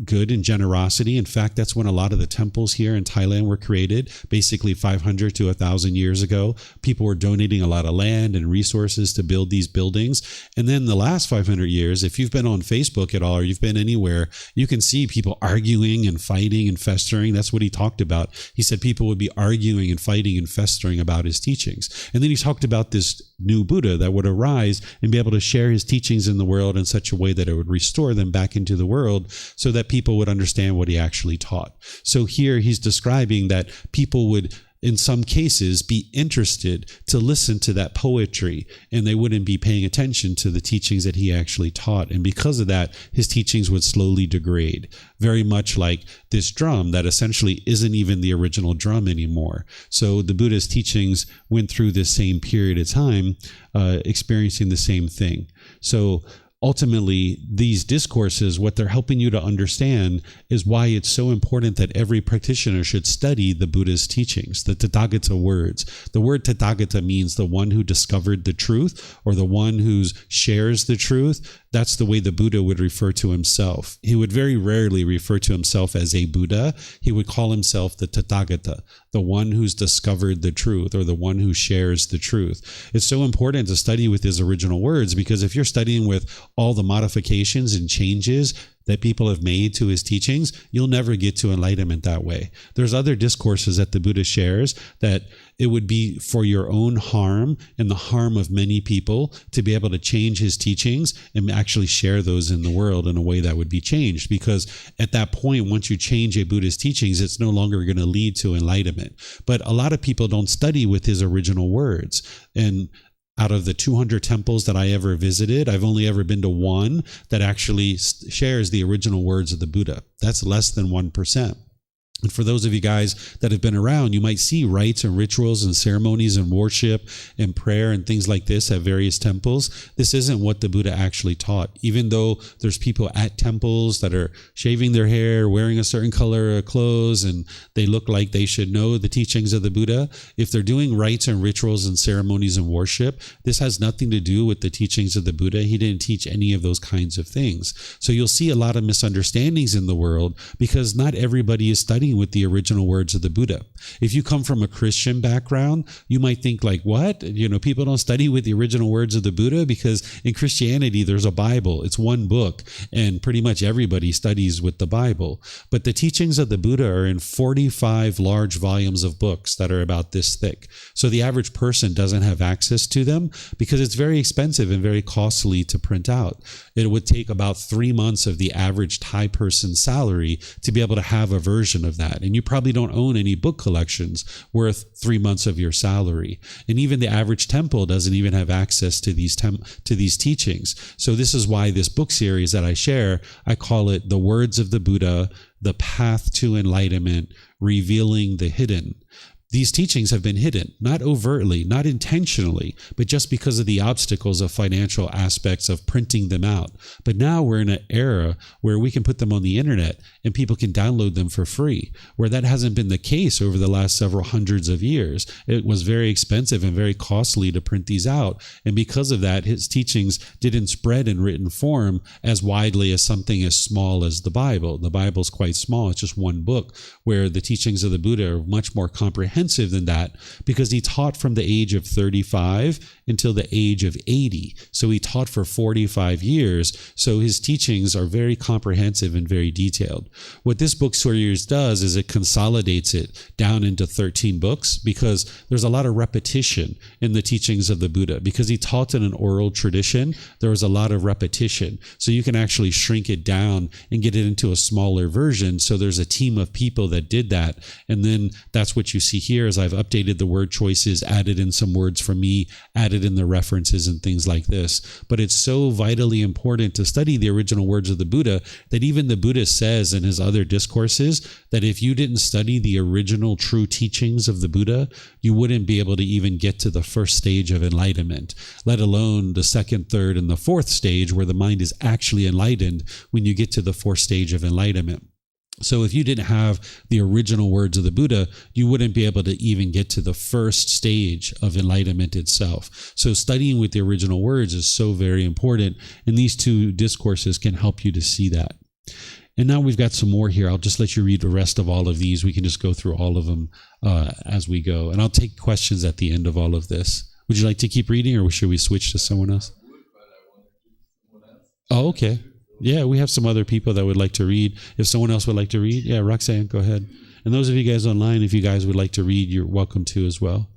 good in generosity. In fact, that's when a lot of the temples here in Thailand were created, basically 500 to 1,000 years ago. People were donating a lot of land and resources to build these buildings. And then the last 500 years, if you've been on Facebook at all, or you've been anywhere, you can see people arguing and fighting and festering. That's what he talked about. He said people would be arguing and fighting and festering about his teachings. And then he talked about this new Buddha that would arise and be able to share his teachings in the world in such a way that it would restore them back into the world so that people would understand what he actually taught. So here he's describing that people would, in some cases, be interested to listen to that poetry, and they wouldn't be paying attention to the teachings that he actually taught. And because of that, his teachings would slowly degrade, very much like this drum that essentially isn't even the original drum anymore. So the Buddha's teachings went through this same period of time, experiencing the same thing. So ultimately, these discourses, what they're helping you to understand is why it's so important that every practitioner should study the Buddha's teachings, the Tathagata words. The word Tathagata means the one who discovered the truth, or the one who shares the truth. That's the way the Buddha would refer to himself. He would very rarely refer to himself as a Buddha. He would call himself the Tathagata, the one who's discovered the truth, or the one who shares the truth. It's so important to study with his original words, because if you're studying with all the modifications and changes that people have made to his teachings, you'll never get to enlightenment that way. There's other discourses that the Buddha shares that it would be for your own harm and the harm of many people to be able to change his teachings and actually share those in the world in a way that would be changed. Because at that point, once you change a Buddha's teachings, it's no longer going to lead to enlightenment. But a lot of people don't study with his original words. And out of the 200 temples that I ever visited, I've only ever been to one that actually shares the original words of the Buddha. That's less than 1%. And for those of you guys that have been around, you might see rites and rituals and ceremonies and worship and prayer and things like this at various temples. This isn't what the Buddha actually taught. Even though there's people at temples that are shaving their hair, wearing a certain color of clothes, and they look like they should know the teachings of the Buddha, if they're doing rites and rituals and ceremonies and worship, this has nothing to do with the teachings of the Buddha. He didn't teach any of those kinds of things. So you'll see a lot of misunderstandings in the world because not everybody is studying with the original words of the Buddha. If you come from a Christian background, you might think like, what? People don't study with the original words of the Buddha, because in Christianity, there's a Bible. It's one book, and pretty much everybody studies with the Bible. But the teachings of the Buddha are in 45 large volumes of books that are about this thick. So the average person doesn't have access to them because it's very expensive and very costly to print out. It would take about 3 months of the average Thai person's salary to be able to have a version of that. And you probably don't own any book collections worth 3 months of your salary. And even the average temple doesn't even have access to these teachings. So this is why this book series that I share, I call it The Words of the Buddha, The Path to Enlightenment, Revealing the Hidden. These teachings have been hidden, not overtly, not intentionally, but just because of the obstacles of financial aspects of printing them out. But now we're in an era where we can put them on the internet and people can download them for free, where that hasn't been the case over the last several hundreds of years. It was very expensive and very costly to print these out. And because of that, his teachings didn't spread in written form as widely as something as small as the Bible. The Bible's quite small. It's just one book, where the teachings of the Buddha are much more comprehensive than that, because he taught from the age of 35 until the age of 80. So he taught for 45 years. So his teachings are very comprehensive and very detailed. What this book series does is it consolidates it down into 13 books, because there's a lot of repetition in the teachings of the Buddha. Because he taught in an oral tradition, there was a lot of repetition. So you can actually shrink it down and get it into a smaller version. So there's a team of people that did that. And then that's what you see here, as I've updated the word choices, added in some words from me, added in the references and things like this. But it's so vitally important to study the original words of the Buddha that even the Buddha says in his other discourses that if you didn't study the original true teachings of the Buddha, you wouldn't be able to even get to the first stage of enlightenment, let alone the second, third, and the fourth stage, where the mind is actually enlightened when you get to the fourth stage of enlightenment. So if you didn't have the original words of the Buddha, you wouldn't be able to even get to the first stage of enlightenment itself. So studying with the original words is so very important, and these two discourses can help you to see that. And now we've got some more here. I'll just let you read the rest of all of these. We can just go through all of them as we go. And I'll take questions at the end of all of this. Would you like to keep reading, or should we switch to someone else? Oh, okay. Yeah, we have some other people that would like to read. If someone else would like to read, yeah, Roxanne, go ahead. And those of you guys online, if you guys would like to read, you're welcome to as well.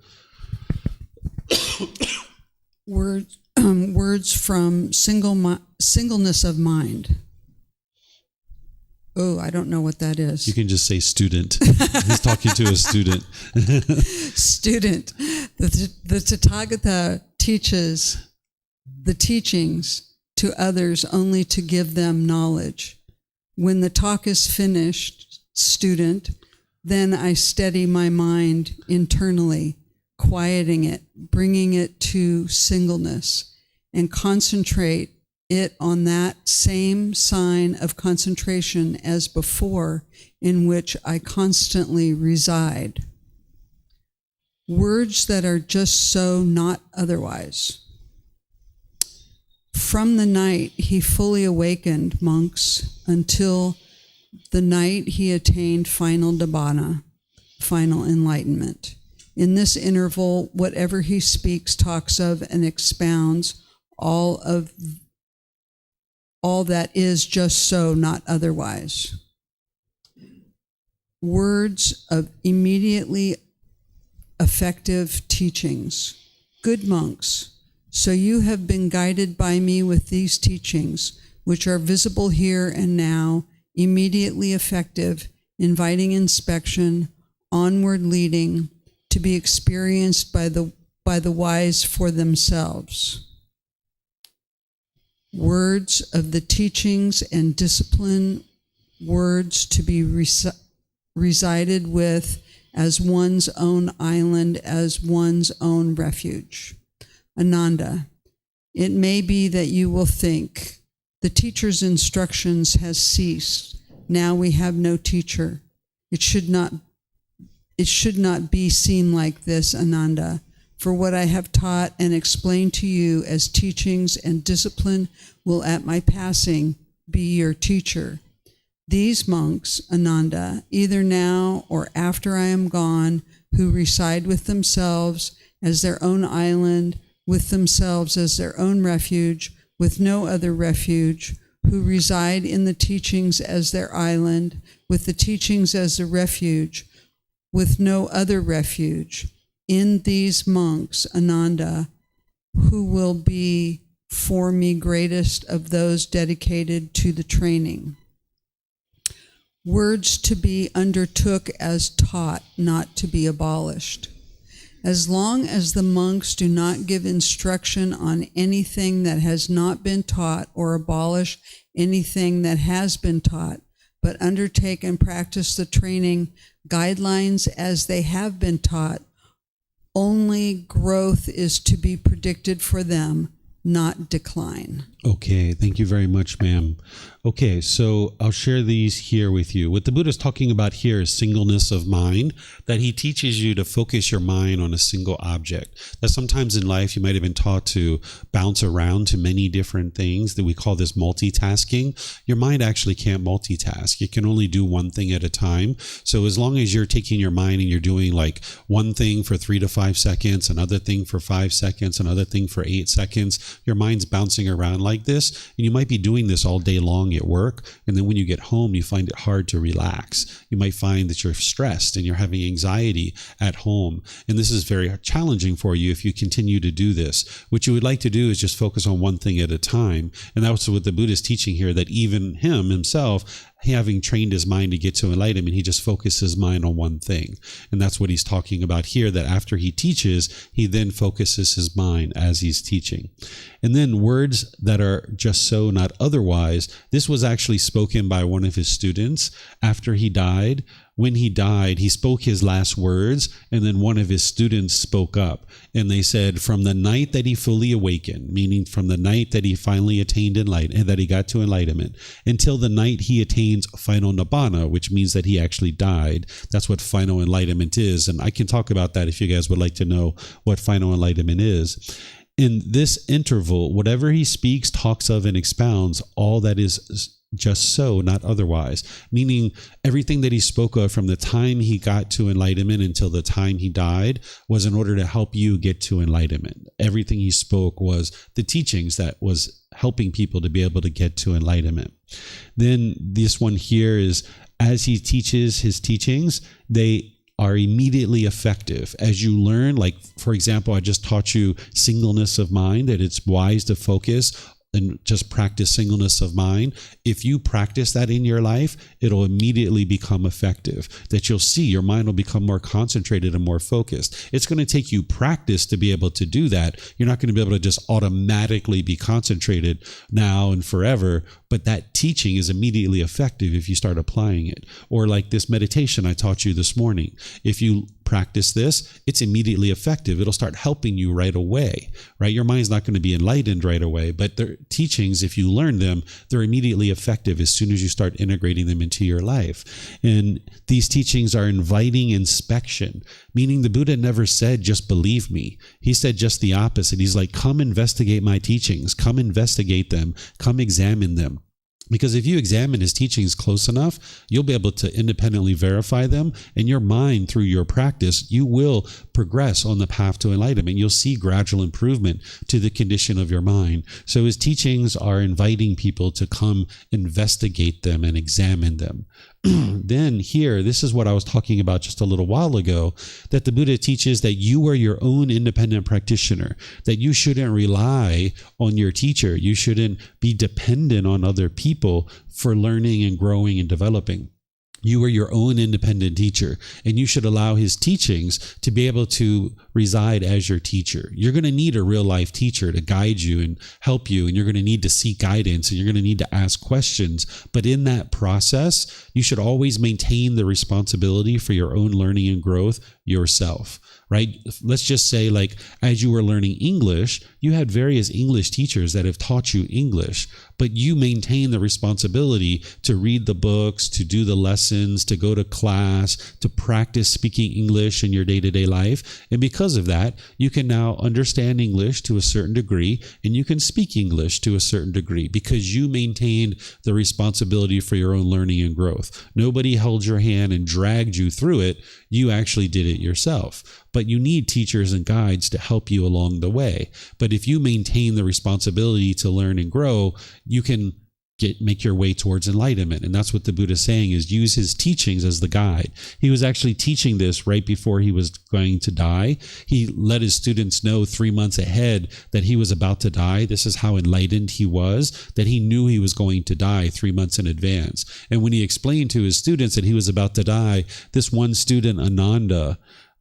Words from singleness of mind. Oh, I don't know what that is. You can just say student. He's talking to a student. Student. The Tathagata teaches the teachings to others only to give them knowledge. When the talk is finished, student, then I steady my mind internally, quieting it, bringing it to singleness, and concentrate it on that same sign of concentration as before, in which I constantly reside. Words that are just so, not otherwise. From the night he fully awakened, monks, until the night he attained final nibbana, final enlightenment. In this interval, whatever he speaks, talks of, and expounds all that is just so, not otherwise. Words of immediately effective teachings. Good monks, so you have been guided by me with these teachings, which are visible here and now, immediately effective, inviting inspection, onward leading, to be experienced by the wise for themselves. Words of the teachings and discipline, words to be resided with as one's own island, as one's own refuge. Ananda, it may be that you will think, the teacher's instructions has ceased. Now we have no teacher. It should not be seen like this, Ananda. For what I have taught and explained to you as teachings and discipline will at my passing be your teacher. These monks, Ananda, either now or after I am gone, who reside with themselves as their own island, with themselves as their own refuge, with no other refuge, who reside in the teachings as their island, with the teachings as a refuge, with no other refuge. In these monks, Ananda, who will be for me greatest of those dedicated to the training. Words to be undertook as taught, not to be abolished. As long as the monks do not give instruction on anything that has not been taught or abolish anything that has been taught, but undertake and practice the training guidelines as they have been taught, only growth is to be predicted for them, not decline. Okay, thank you very much, ma'am. Okay, so I'll share these here with you. What the Buddha is talking about here is singleness of mind, that he teaches you to focus your mind on a single object. That sometimes in life you might have been taught to bounce around to many different things, that we call this multitasking. Your mind actually can't multitask. It can only do one thing at a time. So as long as you're taking your mind and you're doing like one thing for 3 to 5 seconds, another thing for 5 seconds, another thing for 8 seconds, your mind's bouncing around like this, and you might be doing this all day long at work, and then when you get home you find it hard to relax. You might find that you're stressed and you're having anxiety at home, and this is very challenging for you if you continue to do this. What you would like to do is just focus on one thing at a time, and that's what the Buddha is teaching here, that even himself, having trained his mind to get to enlightenment, he just focuses his mind on one thing. And that's what he's talking about here, that after he teaches, he then focuses his mind as he's teaching. And then words that are just so, not otherwise. This was actually spoken by one of his students after he died. When he died, he spoke his last words, and then one of his students spoke up. And they said, from the night that he fully awakened, meaning from the night that he finally attained enlightenment, that he got to enlightenment, until the night he attains final nibbana, which means that he actually died. That's what final enlightenment is. And I can talk about that if you guys would like to know what final enlightenment is. In this interval, whatever he speaks, talks of, and expounds, all that is just so, not otherwise. Meaning everything that he spoke of from the time he got to enlightenment until the time he died was in order to help you get to enlightenment. Everything he spoke was the teachings that was helping people to be able to get to enlightenment. Then this one here is, as he teaches his teachings, they are immediately effective. As you learn, like, for example, I just taught you singleness of mind, that it's wise to focus and just practice singleness of mind. If you practice that in your life, it'll immediately become effective. That you'll see your mind will become more concentrated and more focused. It's going to take you practice to be able to do that. You're not going to be able to just automatically be concentrated now and forever, but that teaching is immediately effective if you start applying it. Or like this meditation I taught you this morning. If you practice this, it's immediately effective. It'll start helping you right away, right? Your mind's not going to be enlightened right away, but their teachings, if you learn them, they're immediately effective as soon as you start integrating them into your life. And these teachings are inviting inspection, meaning the Buddha never said, just believe me. He said just the opposite. He's like, come investigate my teachings, come investigate them, come examine them. Because if you examine his teachings close enough, you'll be able to independently verify them, and your mind, through your practice, you will progress on the path to enlightenment. You'll see gradual improvement to the condition of your mind. So his teachings are inviting people to come investigate them and examine them. Then here, this is what I was talking about just a little while ago, that the Buddha teaches that you are your own independent practitioner, that you shouldn't rely on your teacher. You shouldn't be dependent on other people for learning and growing and developing. You are your own independent teacher, and you should allow his teachings to be able to reside as your teacher. You're going to need a real life teacher to guide you and help you, and you're going to need to seek guidance, and you're going to need to ask questions. But in that process, you should always maintain the responsibility for your own learning and growth yourself, right? Let's just say, like, as you were learning English, you had various English teachers that have taught you English, but you maintain the responsibility to read the books, to do the lessons, to go to class, to practice speaking English in your day-to-day life. And because of that, you can now understand English to a certain degree, and you can speak English to a certain degree because you maintained the responsibility for your own learning and growth. Nobody held your hand and dragged you through it. You actually did it yourself. But you need teachers and guides to help you along the way. But if you maintain the responsibility to learn and grow, you can make your way towards enlightenment. And that's what the Buddha is saying, is use his teachings as the guide. He was actually teaching this right before he was going to die. He let his students know 3 months ahead that he was about to die. This is how enlightened he was, that he knew he was going to die 3 months in advance. And when he explained to his students that he was about to die, this one student, Ananda,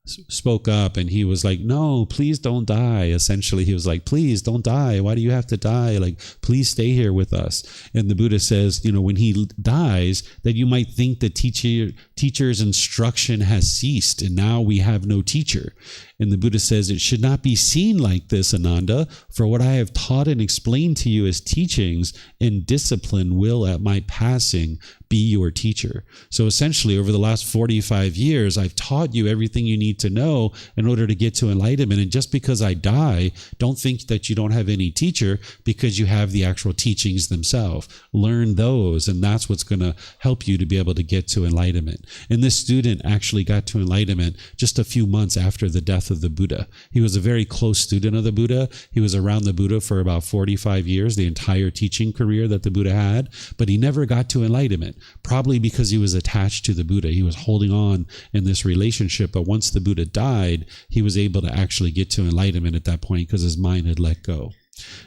spoke up, and he was like, no, please don't die. Essentially, he was like, please don't die. Why do you have to die? Like, please stay here with us. And the Buddha says, when he dies, that you might think the teacher's instruction has ceased, and now we have no teacher. And the Buddha says, it should not be seen like this, Ananda, for what I have taught and explained to you as teachings and discipline will at my passing be your teacher. So essentially, over the last 45 years, I've taught you everything you need to know in order to get to enlightenment. And just because I die, don't think that you don't have any teacher, because you have the actual teachings themselves. Learn those, and that's what's going to help you to be able to get to enlightenment. And this student actually got to enlightenment just a few months after the death of the Buddha. He was a very close student of the Buddha. He was around the Buddha for about 45 years, the entire teaching career that the Buddha had, but he never got to enlightenment, probably because he was attached to the Buddha. He was holding on in this relationship, but once the Buddha died, he was able to actually get to enlightenment at that point because his mind had let go.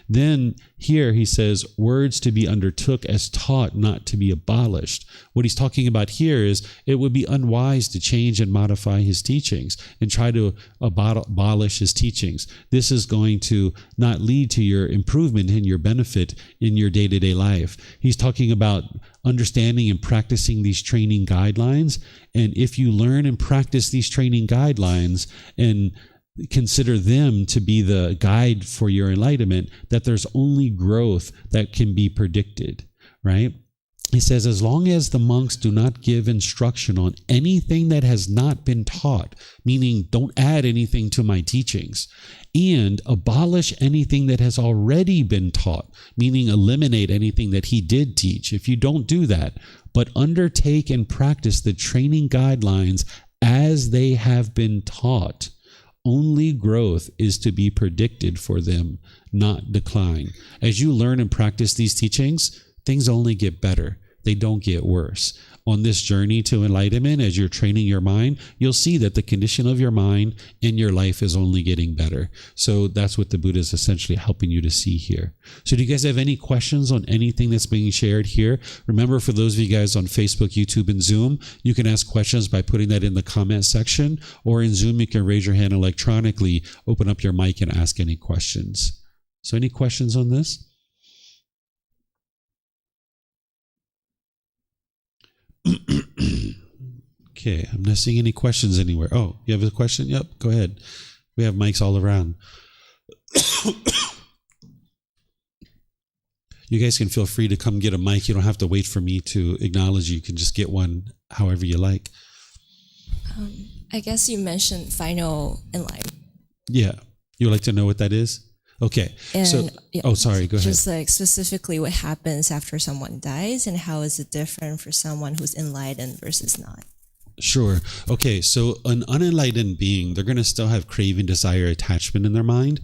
Then here he says, words to be undertook as taught, not to be abolished. What he's talking about here is it would be unwise to change and modify his teachings and try to abolish his teachings. This is going to not lead to your improvement and your benefit in your day-to-day life. He's talking about understanding and practicing these training guidelines. And if you learn and practice these training guidelines and consider them to be the guide for your enlightenment, that there's only growth that can be predicted, right? He says, as long as the monks do not give instruction on anything that has not been taught, meaning don't add anything to my teachings, and abolish anything that has already been taught, meaning eliminate anything that he did teach. If you don't do that, but undertake and practice the training guidelines as they have been taught, only growth is to be predicted for them, not decline. As you learn and practice these teachings, things only get better. They don't get worse. On this journey to enlightenment, as you're training your mind, you'll see that the condition of your mind in your life is only getting better. So that's what the Buddha is essentially helping you to see here. So do you guys have any questions on anything that's being shared here? Remember, for those of you guys on Facebook, YouTube, and Zoom, you can ask questions by putting that in the comment section, or in Zoom, you can raise your hand electronically, open up your mic, and ask any questions. So any questions on this? Okay, I'm not seeing any questions anywhere. Oh, you have a question? Yep, go ahead. We have mics all around. You guys can feel free to come get a mic. You don't have to wait for me to acknowledge you. You can just get one however you like. I guess you mentioned final enlightenment. Yeah. You would like to know what that is? Okay. And, oh, sorry. Go ahead. Just like specifically what happens after someone dies, and how is it different for someone who's enlightened versus not? Sure. Okay. So an unenlightened being, they're going to still have craving, desire, attachment in their mind.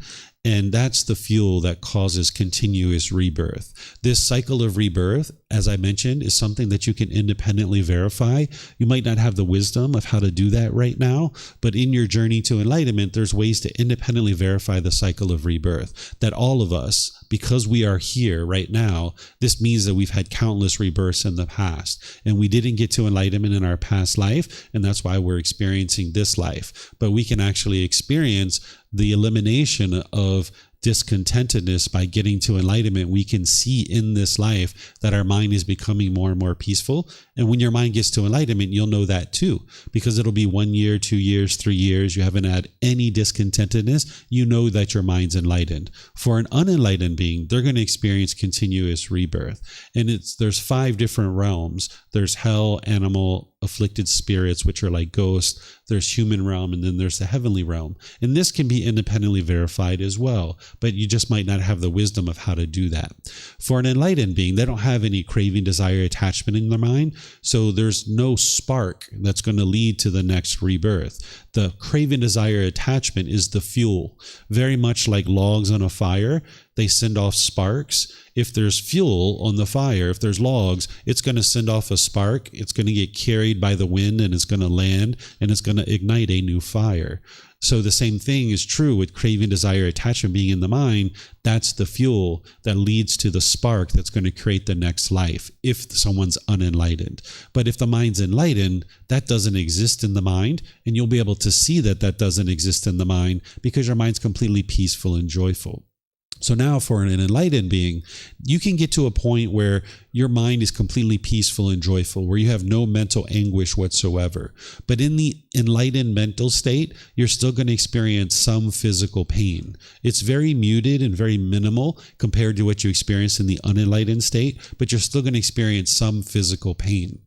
And that's the fuel that causes continuous rebirth. This cycle of rebirth, as I mentioned, is something that you can independently verify. You might not have the wisdom of how to do that right now, but in your journey to enlightenment, there's ways to independently verify the cycle of rebirth. That all of us, because we are here right now, this means that we've had countless rebirths in the past, and we didn't get to enlightenment in our past life, and that's why we're experiencing this life. But we can actually experience the elimination of discontentedness by getting to enlightenment. We can see in this life that our mind is becoming more and more peaceful. And when your mind gets to enlightenment, you'll know that too, because it'll be 1 year, 2 years, 3 years. You haven't had any discontentedness. You know that your mind's enlightened. For an unenlightened being, they're going to experience continuous rebirth. And there's 5 different realms. There's hell, animal, afflicted spirits, which are like ghosts. There's human realm, and then there's the heavenly realm. And this can be independently verified as well, but you just might not have the wisdom of how to do that. For an enlightened being, they don't have any craving, desire, attachment in their mind, so there's no spark that's going to lead to the next rebirth. The craving, desire, attachment is the fuel. Very much like logs on a fire, they send off sparks. If there's fuel on the fire, if there's logs, it's going to send off a spark. It's going to get carried by the wind, and it's going to land, and it's going to ignite a new fire. So the same thing is true with craving, desire, attachment being in the mind. That's the fuel that leads to the spark that's going to create the next life if someone's unenlightened. But if the mind's enlightened, that doesn't exist in the mind, and you'll be able to see that that doesn't exist in the mind because your mind's completely peaceful and joyful. So now for an enlightened being, you can get to a point where your mind is completely peaceful and joyful, where you have no mental anguish whatsoever. But in the enlightened mental state, you're still going to experience some physical pain. It's very muted and very minimal compared to what you experience in the unenlightened state, but you're still going to experience some physical pain.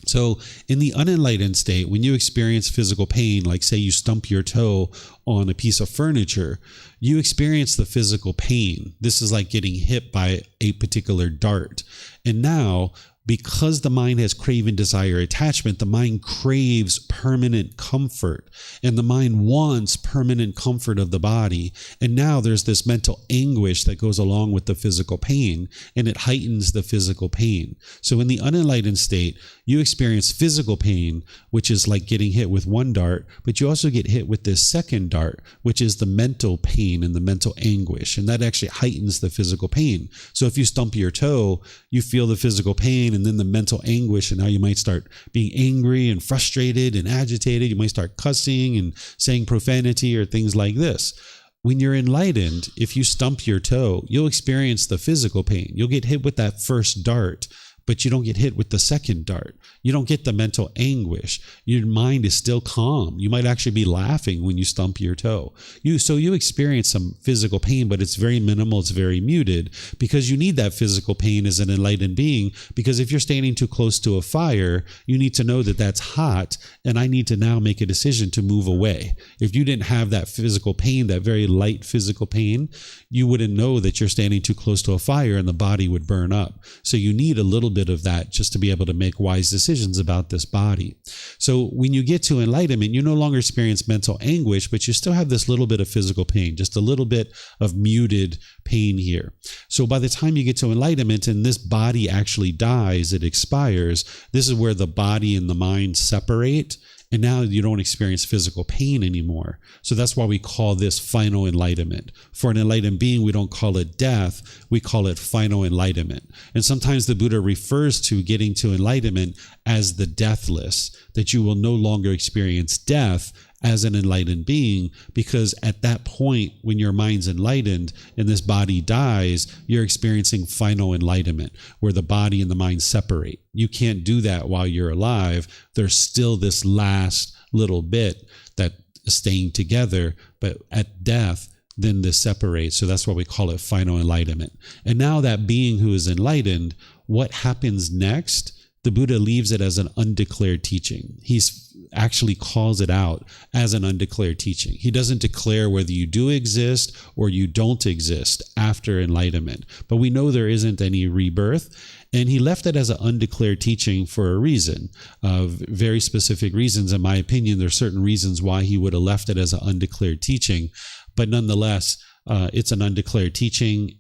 So in the unenlightened state, when you experience physical pain, like say you stump your toe on a piece of furniture, you experience the physical pain. This is like getting hit by a particular dart. And now, because the mind has craving, desire, attachment, the mind craves permanent comfort, and the mind wants permanent comfort of the body. And now there's this mental anguish that goes along with the physical pain, and it heightens the physical pain. So in the unenlightened state, you experience physical pain, which is like getting hit with one dart, but you also get hit with this second dart, which is the mental pain and the mental anguish. And that actually heightens the physical pain. So if you stump your toe, you feel the physical pain and then the mental anguish, and now you might start being angry and frustrated and agitated. You might start cussing and saying profanity or things like this. When you're enlightened, if you stump your toe, you'll experience the physical pain. You'll get hit with that first dart, but you don't get hit with the second dart. You don't get the mental anguish. Your mind is still calm. You might actually be laughing when you stump your toe. So you experience some physical pain, but it's very minimal. It's very muted, because you need that physical pain as an enlightened being. Because if you're standing too close to a fire, you need to know that that's hot, and I need to now make a decision to move away. If you didn't have that physical pain, that very light physical pain, you wouldn't know that you're standing too close to a fire and the body would burn up. So you need a little bit of that just to be able to make wise decisions about this body. So when you get to enlightenment, you no longer experience mental anguish, but you still have this little bit of physical pain, just a little bit of muted pain here. So by the time you get to enlightenment and this body actually dies, it expires, this is where the body and the mind separate. And now you don't experience physical pain anymore. So that's why we call this final enlightenment. For an enlightened being, we don't call it death, we call it final enlightenment. And sometimes the Buddha refers to getting to enlightenment as the deathless, that you will no longer experience death as an enlightened being, because at that point, when your mind's enlightened and this body dies, you're experiencing final enlightenment, where the body and the mind separate. You can't do that while you're alive. There's still this last little bit that is staying together, but at death, then this separates. So that's why we call it final enlightenment. And now that being who is enlightened, what happens next? The Buddha leaves it as an undeclared teaching. He's actually calls it out as an undeclared teaching. He doesn't declare whether you do exist or you don't exist after enlightenment. But we know there isn't any rebirth. And he left it as an undeclared teaching for a reason, very specific reasons. In my opinion, there are certain reasons why he would have left it as an undeclared teaching. But nonetheless, it's an undeclared teaching.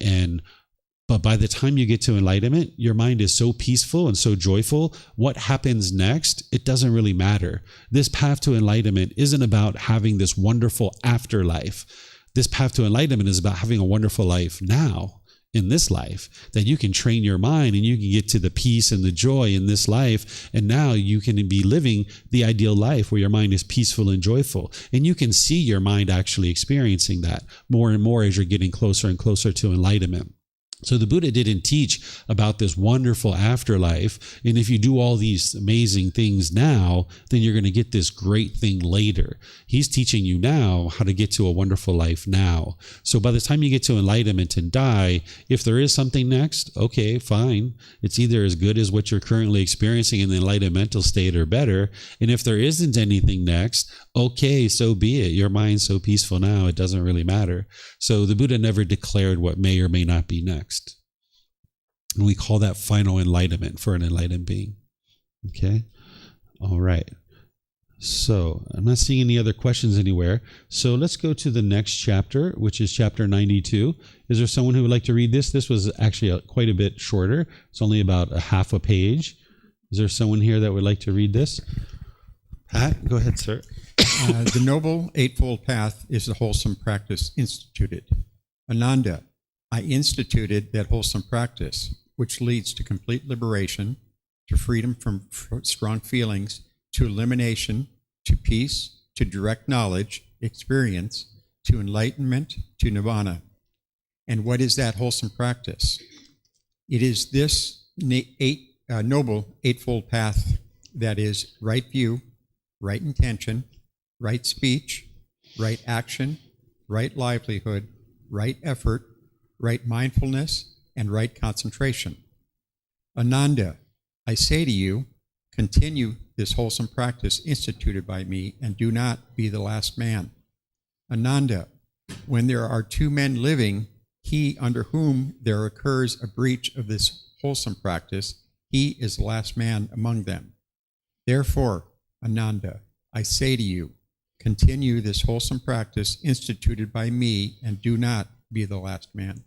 But by the time you get to enlightenment, your mind is so peaceful and so joyful. What happens next, it doesn't really matter. This path to enlightenment isn't about having this wonderful afterlife. This path to enlightenment is about having a wonderful life now, in this life, that you can train your mind and you can get to the peace and the joy in this life. And now you can be living the ideal life where your mind is peaceful and joyful. And you can see your mind actually experiencing that more and more as you're getting closer and closer to enlightenment. So the Buddha didn't teach about this wonderful afterlife. And if you do all these amazing things now, then you're going to get this great thing later. He's teaching you now how to get to a wonderful life now. So by the time you get to enlightenment and die, if there is something next, okay, fine. It's either as good as what you're currently experiencing in the enlightened mental state or better. And if there isn't anything next, okay, so be it. Your mind's so peaceful now, it doesn't really matter. So the Buddha never declared what may or may not be next. And we call that final enlightenment for an enlightened being. Okay? All right. So I'm not seeing any other questions anywhere. So let's go to the next chapter, which is chapter 92. Is there someone who would like to read this? This was actually quite a bit shorter. It's only about a half a page. Is there someone here that would like to read this? Pat, go ahead, sir. The Noble Eightfold Path is the wholesome practice instituted. Ananda, I instituted that wholesome practice, which leads to complete liberation, to freedom from strong feelings, to elimination, to peace, to direct knowledge, experience, to enlightenment, to nirvana. And what is that wholesome practice? It is this noble eightfold path that is right view, right intention, right speech, right action, right livelihood, right effort, right mindfulness, and right concentration. Ananda, I say to you, continue this wholesome practice instituted by me and do not be the last man. Ananda, when there are two men living, he under whom there occurs a breach of this wholesome practice, he is the last man among them. Therefore, Ananda, I say to you, continue this wholesome practice instituted by me and do not be the last man.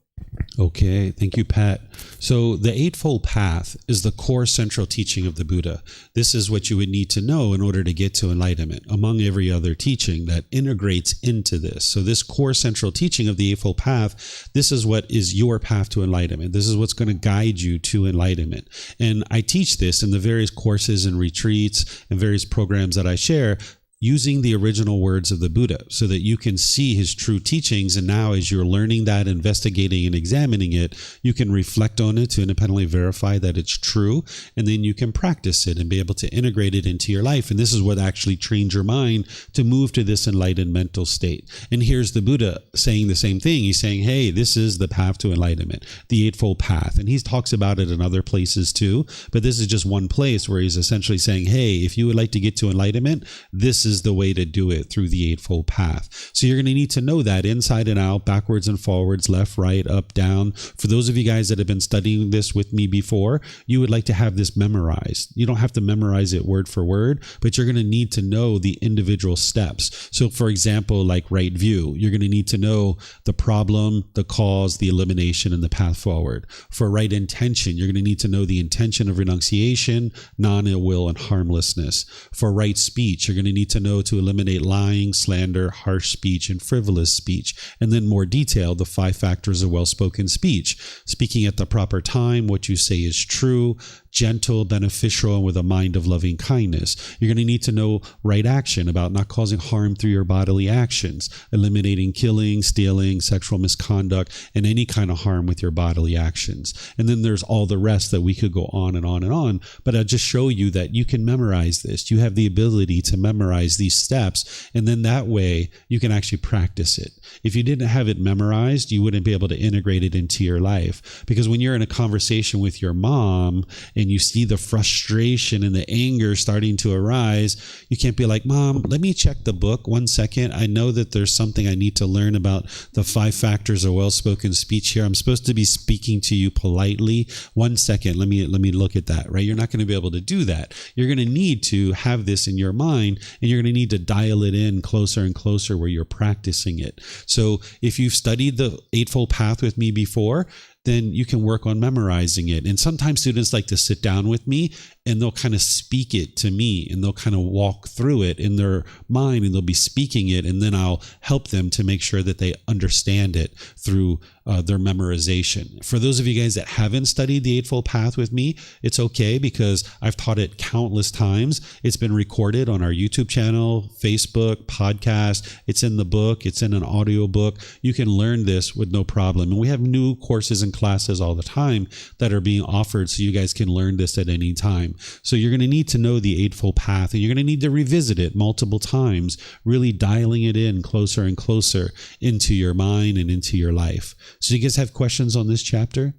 Okay, thank you, Pat. So the Eightfold Path is the core central teaching of the Buddha. This is what you would need to know in order to get to enlightenment, among every other teaching that integrates into this. So this core central teaching of the Eightfold Path, this is what is your path to enlightenment. This is what's going to guide you to enlightenment. And I teach this in the various courses and retreats and various programs that I share using the original words of the Buddha so that you can see his true teachings. And now as you're learning that, investigating and examining it, you can reflect on it to independently verify that it's true. And then you can practice it and be able to integrate it into your life. And this is what actually trains your mind to move to this enlightened mental state. And here's the Buddha saying the same thing. He's saying, hey, this is the path to enlightenment, the Eightfold Path. And he talks about it in other places too. But this is just one place where he's essentially saying, hey, if you would like to get to enlightenment, this is the way to do it, through the Eightfold Path. So you're going to need to know that inside and out, backwards and forwards, left, right, up, down. For those of you guys that have been studying this with me before, you would like to have this memorized. You don't have to memorize it word for word, but you're going to need to know the individual steps. So for example, like right view, you're going to need to know the problem, the cause, the elimination, and the path forward. For right intention, you're going to need to know the intention of renunciation, non-ill will, and harmlessness. For right speech, you're going to need to know to eliminate lying, slander, harsh speech, and frivolous speech. And then more detail, the 5 factors of well-spoken speech. Speaking at the proper time, what you say is true, gentle, beneficial, and with a mind of loving kindness. You're going to need to know right action, about not causing harm through your bodily actions, eliminating killing, stealing, sexual misconduct, and any kind of harm with your bodily actions. And then there's all the rest that we could go on and on and on, but I'll just show you that you can memorize this. You have the ability to memorize these steps, and then that way you can actually practice it. If you didn't have it memorized, you wouldn't be able to integrate it into your life. Because when you're in a conversation with your mom and you see the frustration and the anger starting to arise, you can't be like, Mom, let me check the book 1 second. I know that there's something I need to learn about the 5 factors of well-spoken speech here. I'm supposed to be speaking to you politely. 1 second, let me look at that, right? You're not going to be able to do that. You're going to need to have this in your mind, and you're going to need to dial it in closer and closer where you're practicing it. So if you've studied the Eightfold Path with me before, then you can work on memorizing it. And sometimes students like to sit down with me and they'll kind of speak it to me, and they'll kind of walk through it in their mind, and they'll be speaking it, and then I'll help them to make sure that they understand it through their memorization. For those of you guys that haven't studied the Eightfold Path with me, it's okay, because I've taught it countless times. It's been recorded on our YouTube channel, Facebook, podcast. It's in the book. It's in an audio book. You can learn this with no problem. And we have new courses and classes all the time that are being offered, so you guys can learn this at any time. So you're going to need to know the Eightfold Path, and you're going to need to revisit it multiple times, really dialing it in closer and closer into your mind and into your life. So you guys have questions on this chapter?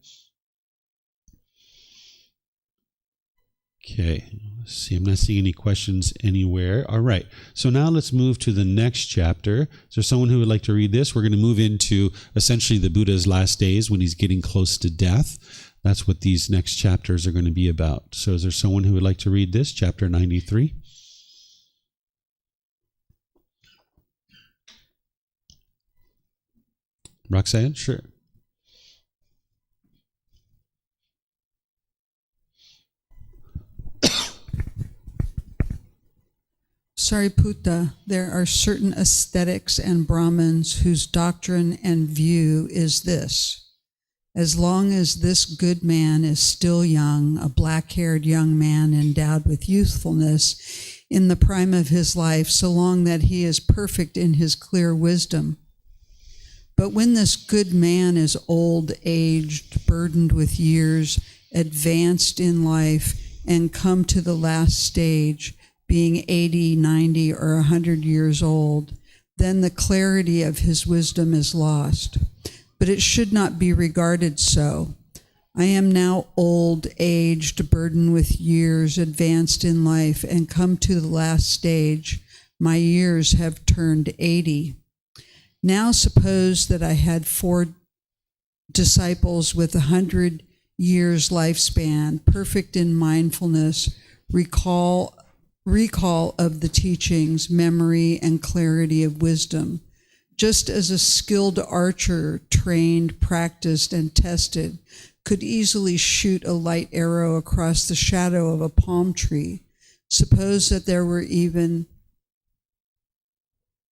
Okay, let's see. I'm not seeing any questions anywhere. All right. So now let's move to the next chapter. Is there someone who would like to read this? We're going to move into essentially the Buddha's last days when he's getting close to death. That's what these next chapters are going to be about. So is there someone who would like to read this? Chapter 93. Roxanne? Sure. Sariputta, there are certain ascetics and Brahmins whose doctrine and view is this: as long as this good man is still young, a black-haired young man endowed with youthfulness in the prime of his life, so long that he is perfect in his clear wisdom. But when this good man is old, aged, burdened with years, advanced in life, and come to the last stage, being 80, 90, or 100 years old, then the clarity of his wisdom is lost. But it should not be regarded so. I am now old, aged, burdened with years, advanced in life, and come to the last stage. My years have turned 80. Now suppose that I had 4 disciples with 100 years lifespan, perfect in mindfulness, recall of the teachings, memory, and clarity of wisdom. Just as a skilled archer, trained, practiced, and tested, could easily shoot a light arrow across the shadow of a palm tree, suppose that there were even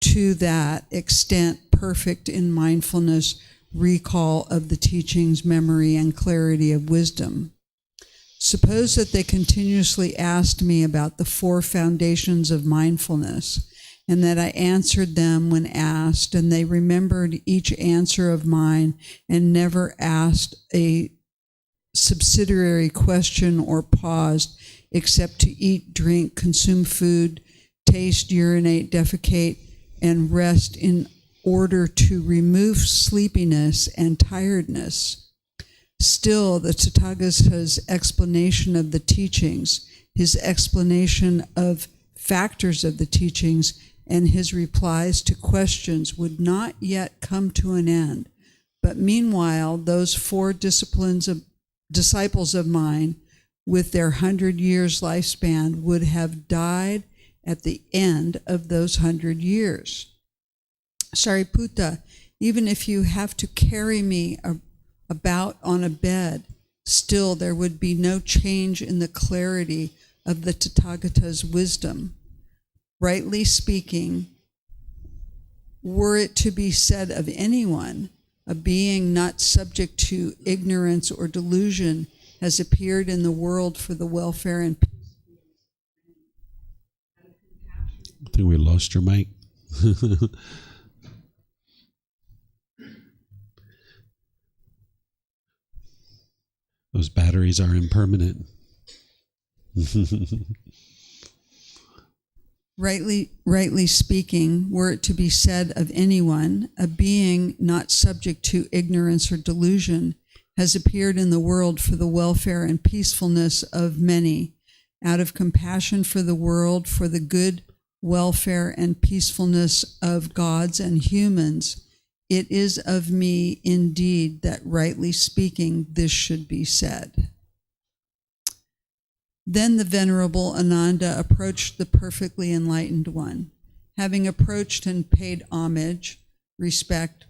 to that extent perfect in mindfulness, recall of the teachings, memory, and clarity of wisdom. Suppose that they continuously asked me about the 4 foundations of mindfulness, and that I answered them when asked, and they remembered each answer of mine and never asked a subsidiary question or paused except to eat, drink, consume food, taste, urinate, defecate, and rest in order to remove sleepiness and tiredness. Still, the Tathagata's explanation of the teachings, his explanation of factors of the teachings, and his replies to questions would not yet come to an end. But meanwhile, those four disciplines of disciples of mine, with their 100 years lifespan, would have died at the end of those 100 years. Sariputta, even if you have to carry me about on a bed, still there would be no change in the clarity of the Tathagata's wisdom. Rightly speaking, were it to be said of anyone, a being not subject to ignorance or delusion has appeared in the world for the welfare and peace. I think we lost your mic. Those batteries are impermanent. Rightly speaking, were it to be said of anyone, a being not subject to ignorance or delusion has appeared in the world for the welfare and peacefulness of many, out of compassion for the world, for the good welfare and peacefulness of gods and humans. It is of me indeed that, rightly speaking, this should be said. Then the Venerable Ananda approached the perfectly enlightened one. Having approached and paid homage, respect,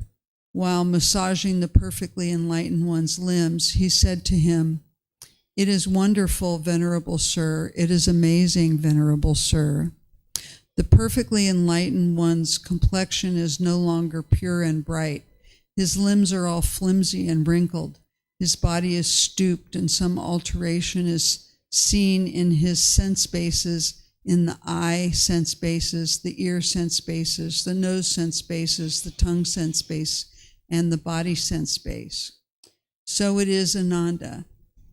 while massaging the perfectly enlightened one's limbs, he said to him, "It is wonderful, Venerable Sir. It is amazing, Venerable Sir. The perfectly enlightened one's complexion is no longer pure and bright. His limbs are all flimsy and wrinkled. His body is stooped, and some alteration is seen in his sense bases, in the eye sense bases, the ear sense bases, the nose sense bases, the tongue sense base, and the body sense base. So it is, Ananda.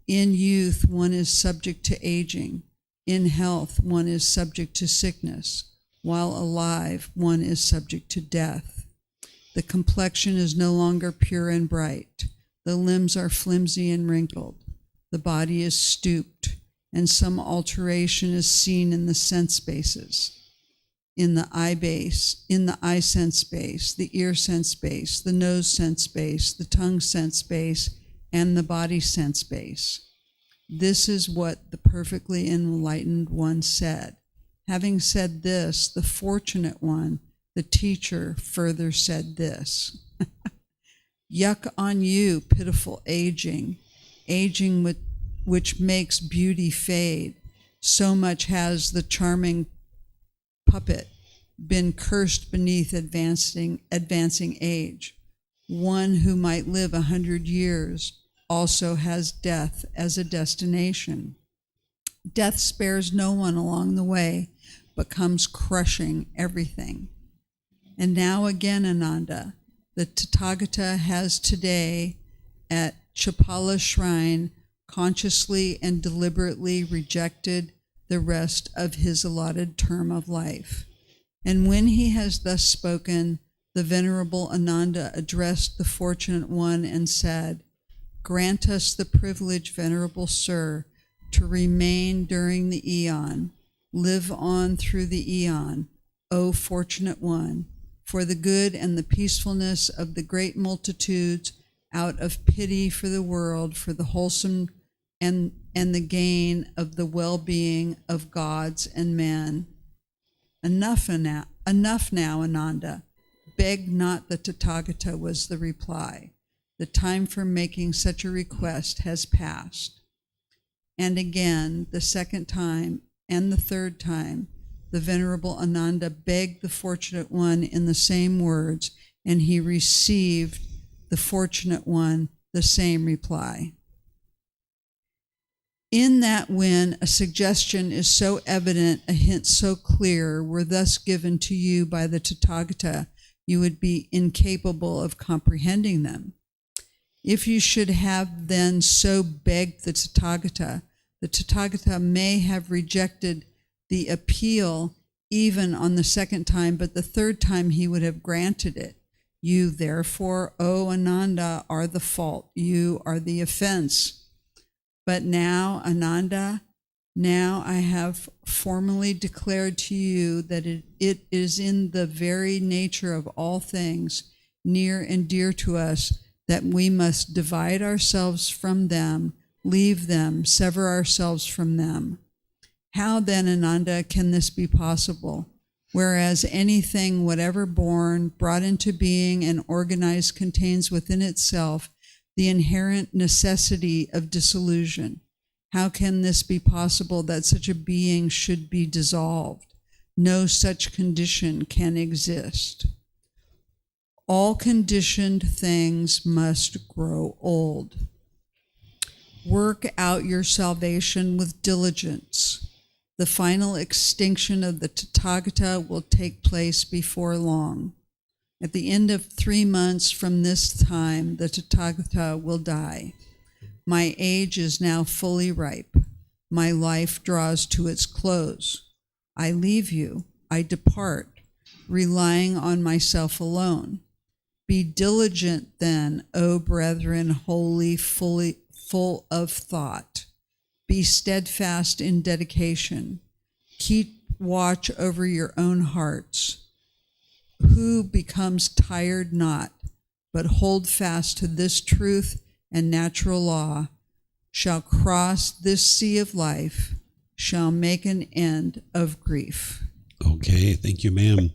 In youth, one is subject to aging. In health, one is subject to sickness. While alive, one is subject to death. The complexion is no longer pure and bright. The limbs are flimsy and wrinkled. The body is stooped, and some alteration is seen in the sense bases, in the eye base, in the eye sense base, the ear sense base, the nose sense base, the tongue sense base, and the body sense base. This is what the perfectly enlightened one said. Having said this, the fortunate one, the teacher, further said this. Yuck on you, pitiful aging, aging which makes beauty fade. So much has the charming puppet been cursed beneath advancing age. One who might live 100 years also has death as a destination. Death spares no one along the way, but comes crushing everything. And now again, Ananda, the Tathagata has today at Chapala Shrine consciously and deliberately rejected the rest of his allotted term of life. And when he has thus spoken, the Venerable Ananda addressed the fortunate one and said, "Grant us the privilege, Venerable Sir, to remain during the eon, live on through the eon, O fortunate one, for the good and the peacefulness of the great multitudes, out of pity for the world, for the wholesome and the gain of the well-being of gods and men." Enough now, Ananda. Beg not the Tathagata, was the reply. The time for making such a request has passed. And again, the second time and the third time, the Venerable Ananda begged the fortunate one in the same words, and he received the fortunate one the same reply. In that when a suggestion is so evident, a hint so clear, were thus given to you by the Tathagata, you would be incapable of comprehending them. If you should have then so begged the Tathagata may have rejected the appeal even on the second time, but the third time he would have granted it. You, therefore, O Ananda, are the fault. You are the offense. But now, Ananda, now I have formally declared to you that it is in the very nature of all things, near and dear to us, that we must divide ourselves from them, leave them, sever ourselves from them. How then, Ananda, can this be possible? Whereas anything, whatever born, brought into being, and organized, contains within itself the inherent necessity of dissolution. How can this be possible that such a being should be dissolved? No such condition can exist. All conditioned things must grow old. Work out your salvation with diligence. The final extinction of the Tathagata will take place before long. At the end of 3 months from this time, the Tathagata will die. My age is now fully ripe. My life draws to its close. I leave you. I depart, relying on myself alone. Be diligent then, O brethren, wholly, full of thought. Be steadfast in dedication. Keep watch over your own hearts. Who becomes tired not, but hold fast to this truth and natural law, shall cross this sea of life, shall make an end of grief. Okay, thank you, ma'am.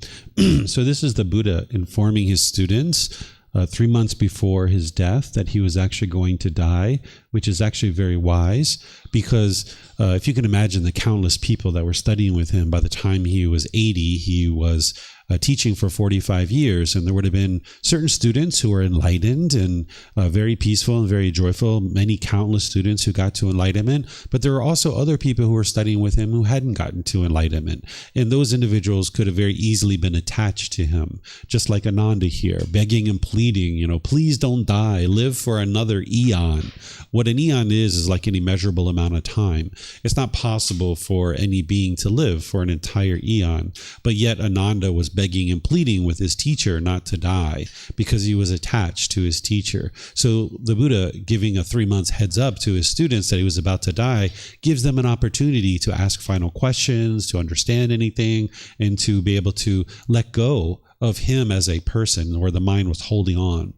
So this is the Buddha informing his students 3 months before his death that he was actually going to die, which is actually very wise because if you can imagine the countless people that were studying with him, by the time he was 80, he was teaching for 45 years, and there would have been certain students who were enlightened and very peaceful and very joyful, many countless students who got to enlightenment, but there were also other people who were studying with him who hadn't gotten to enlightenment, and those individuals could have very easily been attached to him, just like Ananda here, begging and pleading, please don't die, live for another eon. What an eon is like an immeasurable amount of time. It's not possible for any being to live for an entire eon, but yet Ananda was begging and pleading with his teacher not to die because he was attached to his teacher. So the Buddha, giving a 3 months heads up to his students that he was about to die, gives them an opportunity to ask final questions, to understand anything, and to be able to let go of him as a person where the mind was holding on.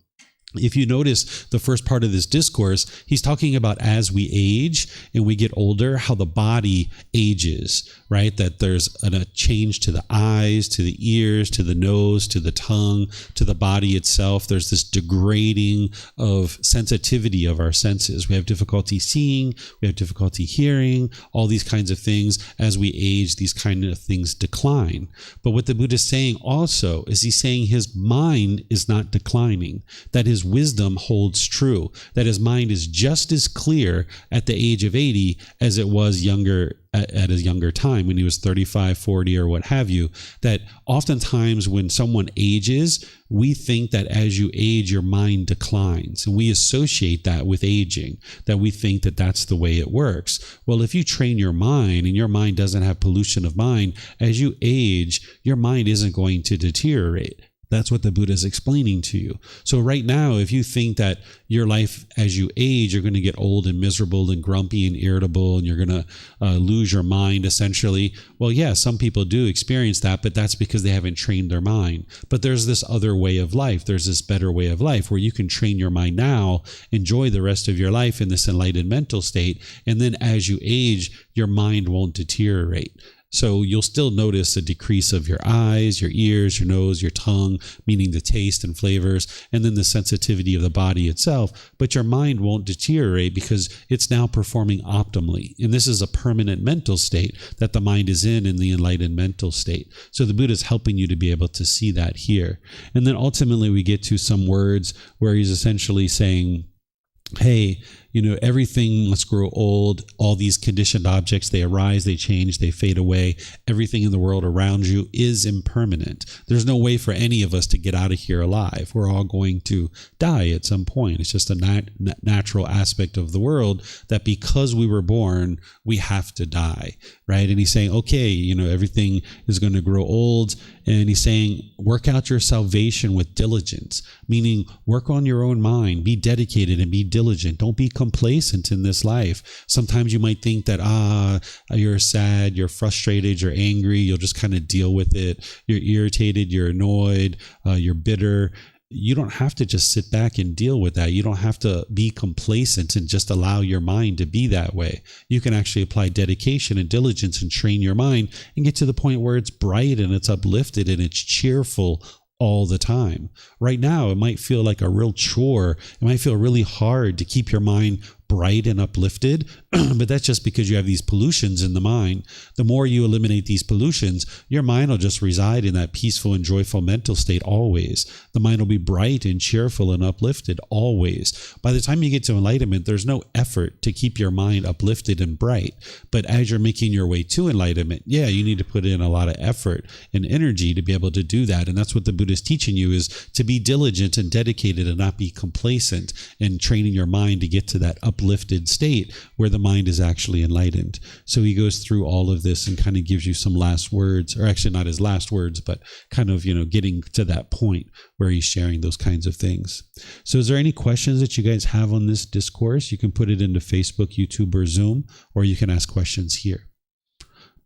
If you notice the first part of this discourse, he's talking about as we age and we get older, how the body ages, right? That there's a change to the eyes, to the ears, to the nose, to the tongue, to the body itself. There's this degrading of sensitivity of our senses. We have difficulty seeing, we have difficulty hearing, all these kinds of things. As we age, these kind of things decline. But what the Buddha is saying also is he's saying his mind is not declining, that his wisdom holds true, that his mind is just as clear at the age of 80 as it was at a younger time when he was 35, 40, or what have you. That oftentimes when someone ages, we think that as you age, your mind declines. And we associate that with aging, that we think that that's the way it works. Well, if you train your mind and your mind doesn't have pollution of mind, as you age, your mind isn't going to deteriorate. That's what the Buddha is explaining to you. So right now, if you think that your life as you age, you're going to get old and miserable and grumpy and irritable and you're going to lose your mind essentially. Well, yeah, some people do experience that, but that's because they haven't trained their mind. But there's this other way of life. There's this better way of life where you can train your mind now, enjoy the rest of your life in this enlightened mental state. And then as you age, your mind won't deteriorate. So you'll still notice a decrease of your eyes, your ears, your nose, your tongue, meaning the taste and flavors, and then the sensitivity of the body itself. But your mind won't deteriorate because it's now performing optimally. And this is a permanent mental state that the mind is in the enlightened mental state. So the Buddha is helping you to be able to see that here. And then ultimately we get to some words where he's essentially saying, hey, everything must grow old. All these conditioned objects, they arise, they change, they fade away. Everything in the world around you is impermanent. There's no way for any of us to get out of here alive. We're all going to die at some point. It's just a natural aspect of the world that because we were born, we have to die, right? And he's saying, okay, everything is going to grow old. And he's saying, work out your salvation with diligence, meaning work on your own mind, be dedicated and be diligent. Don't be complacent in this life. Sometimes you might think that, you're sad, you're frustrated, you're angry, you'll just kind of deal with it. You're irritated, you're annoyed, you're bitter. You don't have to just sit back and deal with that. You don't have to be complacent and just allow your mind to be that way. You can actually apply dedication and diligence and train your mind and get to the point where it's bright and it's uplifted and it's cheerful all the time. Right now, it might feel like a real chore. It might feel really hard to keep your mind bright and uplifted, but that's just because you have these pollutions in the mind. The more you eliminate these pollutions, your mind will just reside in that peaceful and joyful mental state always. The mind will be bright and cheerful and uplifted always. By the time you get to enlightenment, there's no effort to keep your mind uplifted and bright. But as you're making your way to enlightenment, you need to put in a lot of effort and energy to be able to do that. And that's what the Buddha is teaching you, is to be diligent and dedicated and not be complacent, and training your mind to get to that uplifted state where the mind is actually enlightened. So he goes through all of this and kind of gives you some last words, or actually not his last words, but kind of, getting to that point where he's sharing those kinds of things. So is there any questions that you guys have on this discourse? You can put it into Facebook, YouTube, or Zoom, or you can ask questions here.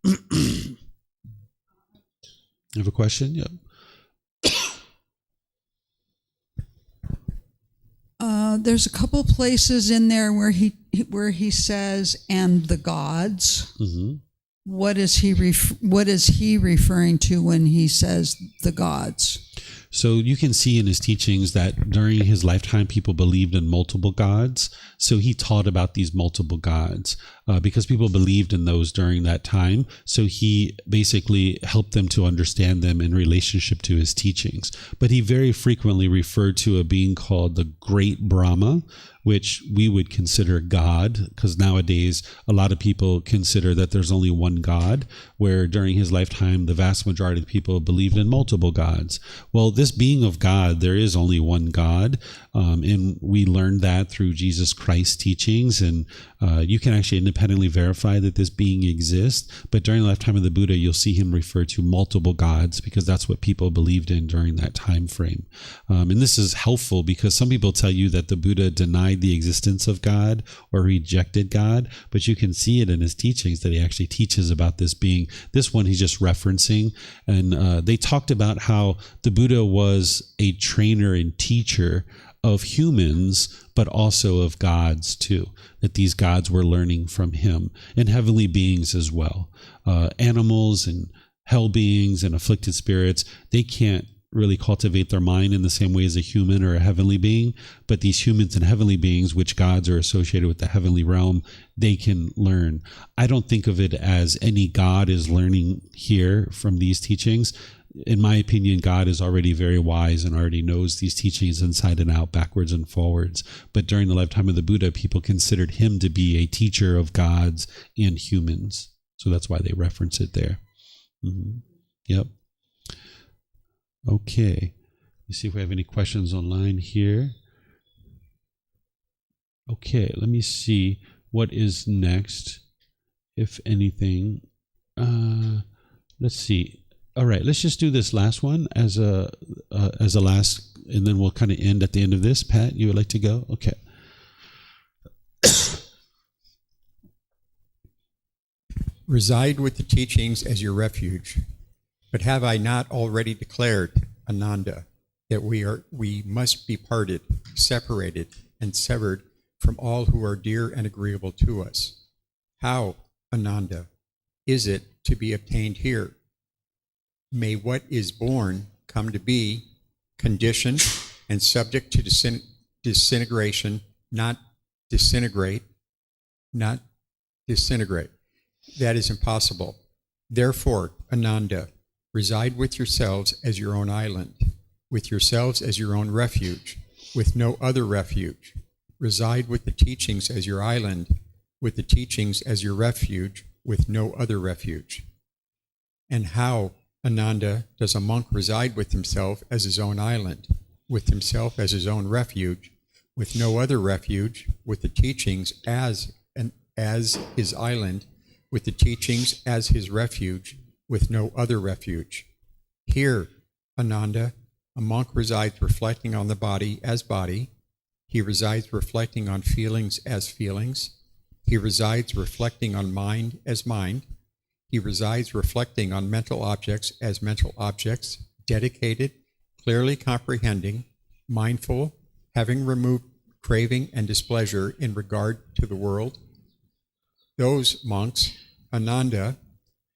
You have a question? Yep. There's a couple places in there where he says, "and the gods." Mm-hmm. What is he referring to when he says the gods? So you can see in his teachings that during his lifetime, people believed in multiple gods. So he taught about these multiple gods because people believed in those during that time. So he basically helped them to understand them in relationship to his teachings. But he very frequently referred to a being called the Great Brahma, which we would consider God, because nowadays a lot of people consider that there's only one God, where during his lifetime, the vast majority of people believed in multiple gods. Well, this being of God, there is only one God, and we learned that through Jesus Christ's teachings, and you can actually independently verify that this being exists, but during the lifetime of the Buddha, you'll see him refer to multiple gods, because that's what people believed in during that time frame. And this is helpful because some people tell you that the Buddha denied the existence of God or rejected God, but you can see it in his teachings that he actually teaches about this being. This one he's just referencing, and they talked about how the Buddha was a trainer and teacher of humans, but also of gods too, that these gods were learning from him, and heavenly beings as well. Animals and hell beings and afflicted spirits, they can't really cultivate their mind in the same way as a human or a heavenly being, but these humans and heavenly beings, which gods are associated with the heavenly realm, they can learn. I don't think of it as any god is learning here from these teachings. In my opinion, God is already very wise and already knows these teachings inside and out, backwards and forwards. But during the lifetime of the Buddha, people considered him to be a teacher of gods and humans. So that's why they reference it there. Mm-hmm. Yep. Okay, let's see if we have any questions online here. Okay, let me see what is next, if anything. Let's see. All right, let's just do this last one as a last, and then we'll kind of end at the end of this. Pat, you would like to go? Okay. Reside with the teachings as your refuge. But have I not already declared, Ananda, that we must be parted, separated, and severed from all who are dear and agreeable to us? How, Ananda, is it to be obtained here? May what is born come to be, conditioned and subject to disintegration, not disintegrate. That is impossible. Therefore, Ananda, reside with yourselves as your own island, with yourselves as your own refuge, with no other refuge. reside with the teachings as your island, with the teachings as your refuge, with no other refuge. And how, Ananda, does a monk reside with himself as his own island, with himself as his own refuge, with no other refuge, with the teachings as his island, with the teachings as his refuge, with no other refuge? Here, Ananda, a monk resides reflecting on the body as body. He resides reflecting on feelings as feelings. He resides reflecting on mind as mind. He resides reflecting on mental objects as mental objects, dedicated, clearly comprehending, mindful, having removed craving and displeasure in regard to the world. Those monks, Ananda,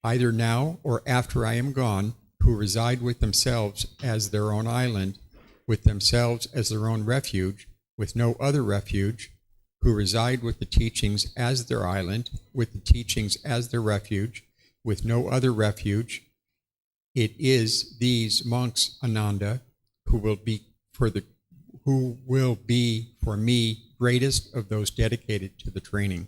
either now or after I am gone, who reside with themselves as their own island, with themselves as their own refuge, with no other refuge, who reside with the teachings as their island, with the teachings as their refuge, with no other refuge, it is these monks, Ananda, who will be for me greatest of those dedicated to the training.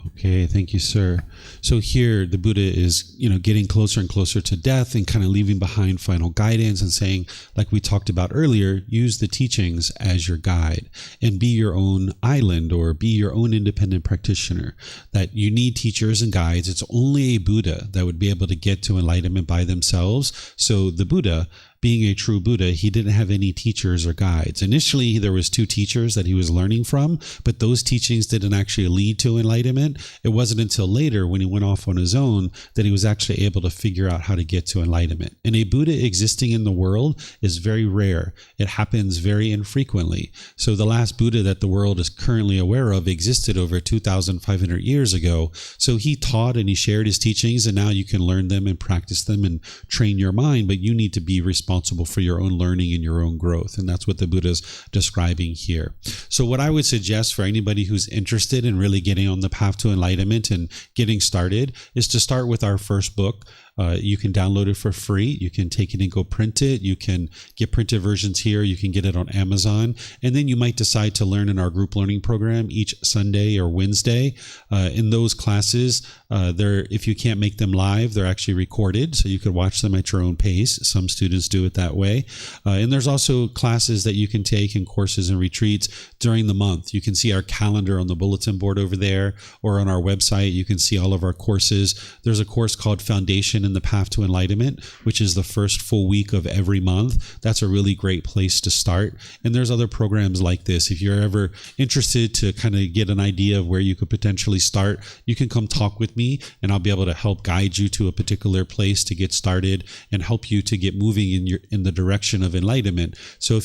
Okay, thank you, sir. So here the Buddha is, getting closer and closer to death and kind of leaving behind final guidance and saying, like we talked about earlier, use the teachings as your guide and be your own island or be your own independent practitioner. That you need teachers and guides. It's only a Buddha that would be able to get to enlightenment by themselves. So the Buddha, being a true Buddha, he didn't have any teachers or guides. Initially, there was 2 teachers that he was learning from, but those teachings didn't actually lead to enlightenment. It wasn't until later, when he went off on his own, that he was actually able to figure out how to get to enlightenment. And a Buddha existing in the world is very rare. It happens very infrequently. So the last Buddha that the world is currently aware of existed over 2,500 years ago. So he taught and he shared his teachings, and now you can learn them and practice them and train your mind, but you need to be responsible for your own learning and your own growth. And that's what the Buddha's describing here. So what I would suggest for anybody who's interested in really getting on the path to enlightenment and getting started is to start with our first book. You can download it for free. You can take it and go print it. You can get printed versions here. You can get it on Amazon. And then you might decide to learn in our group learning program each Sunday or Wednesday. In those classes, if you can't make them live, they're actually recorded, so you could watch them at your own pace. Some students do it that way. And there's also classes that you can take and courses and retreats during the month. You can see our calendar on the bulletin board over there, or on our website. You can see all of our courses. There's a course called Foundation in the Path to Enlightenment, which is the first full week of every month. That's a really great place to start. And there's other programs like this. If you're ever interested to kind of get an idea of where you could potentially start, you can come talk with me, and I'll be able to help guide you to a particular place to get started and help you to get moving in the direction of enlightenment. So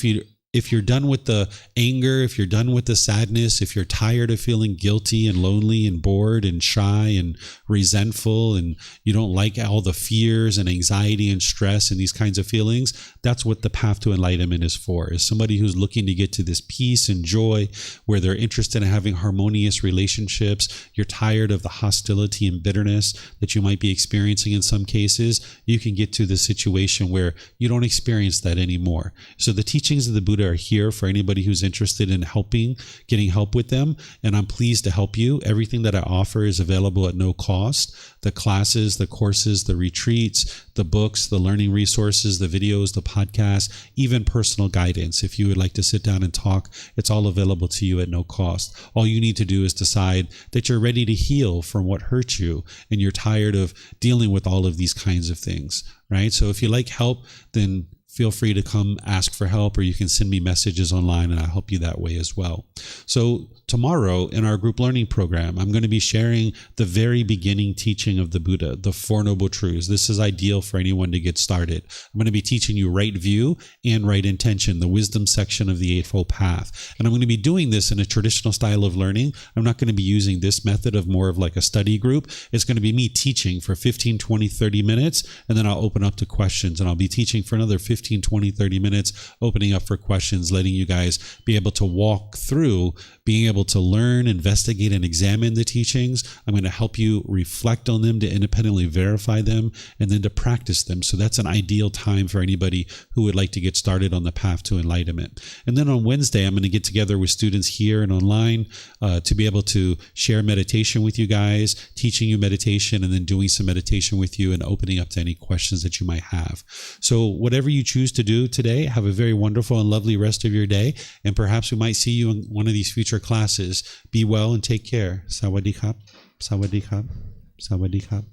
if you're done with the anger, if you're done with the sadness, if you're tired of feeling guilty and lonely and bored and shy and resentful, and you don't like all the fears and anxiety and stress and these kinds of feelings, that's what the path to enlightenment is for, is somebody who's looking to get to this peace and joy where they're interested in having harmonious relationships. You're tired of the hostility and bitterness that you might be experiencing in some cases. You can get to the situation where you don't experience that anymore. So the teachings of the Buddha are here for anybody who's interested in getting help with them, and I'm pleased to help you. Everything that I offer is available at no cost. The classes, the courses, the retreats, the books, the learning resources, the videos, the podcasts, even personal guidance. If you would like to sit down and talk, it's all available to you at no cost. All you need to do is decide that you're ready to heal from what hurt you, and you're tired of dealing with all of these kinds of things, right? So if you like help, then feel free to come ask for help, or you can send me messages online and I'll help you that way as well. So tomorrow in our group learning program, I'm going to be sharing the very beginning teaching of the Buddha, the Four Noble Truths. This is ideal for anyone to get started. I'm going to be teaching you right view and right intention, the wisdom section of the Eightfold Path. And I'm going to be doing this in a traditional style of learning. I'm not going to be using this method of more of like a study group. It's going to be me teaching for 15, 20, 30 minutes, and then I'll open up to questions, and I'll be teaching for another 15 15, 20, 30 minutes, opening up for questions, letting you guys be able to walk through, being able to learn, investigate, and examine the teachings. I'm going to help you reflect on them, to independently verify them, and then to practice them. So that's an ideal time for anybody who would like to get started on the path to enlightenment. And then on Wednesday, I'm going to get together with students here and online to be able to share meditation with you guys, teaching you meditation, and then doing some meditation with you and opening up to any questions that you might have. So whatever you choose to do today, have a very wonderful and lovely rest of your day. And perhaps we might see you in one of these future classes. Be well and take care. Sawadee khap. Sawadee khap. Sawadee khap.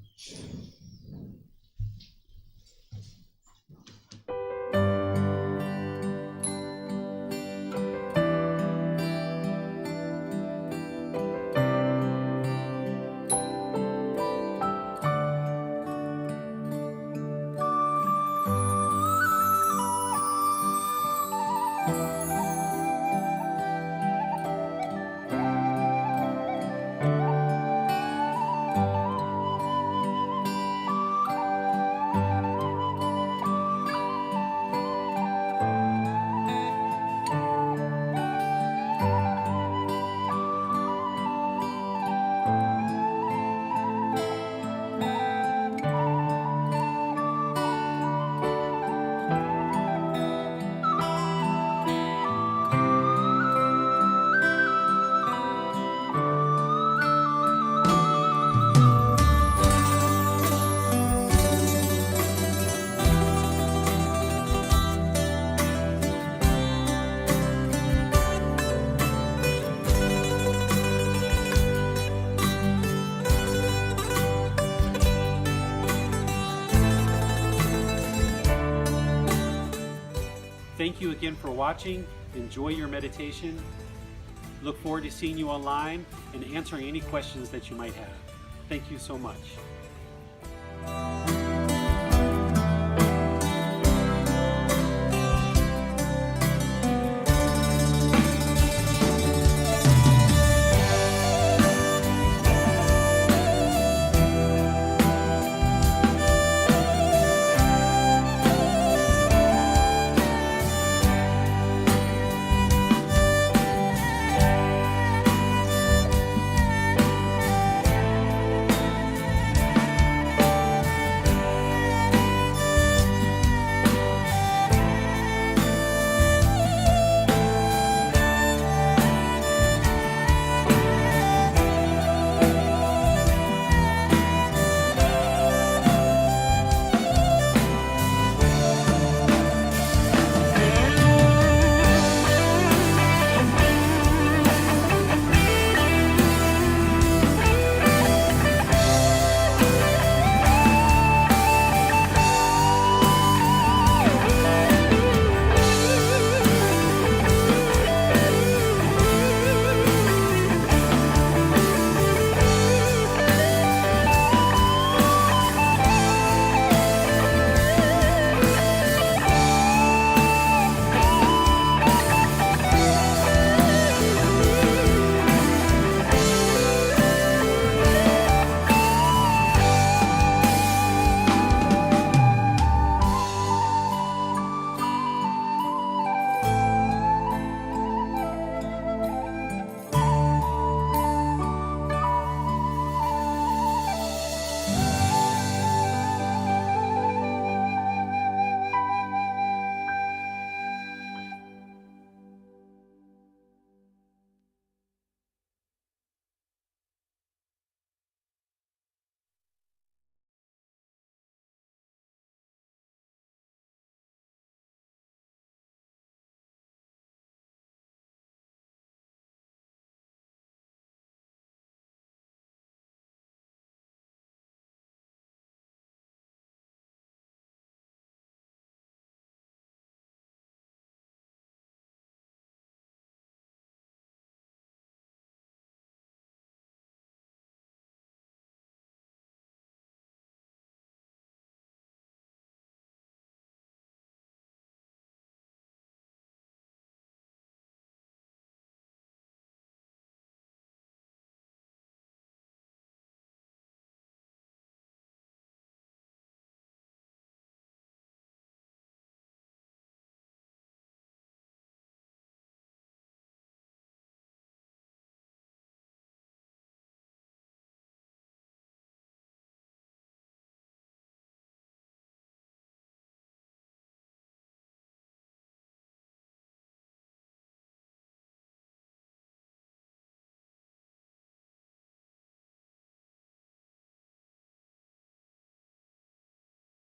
Thank you again for watching. Enjoy your meditation. Look forward to seeing you online and answering any questions that you might have. Thank you so much.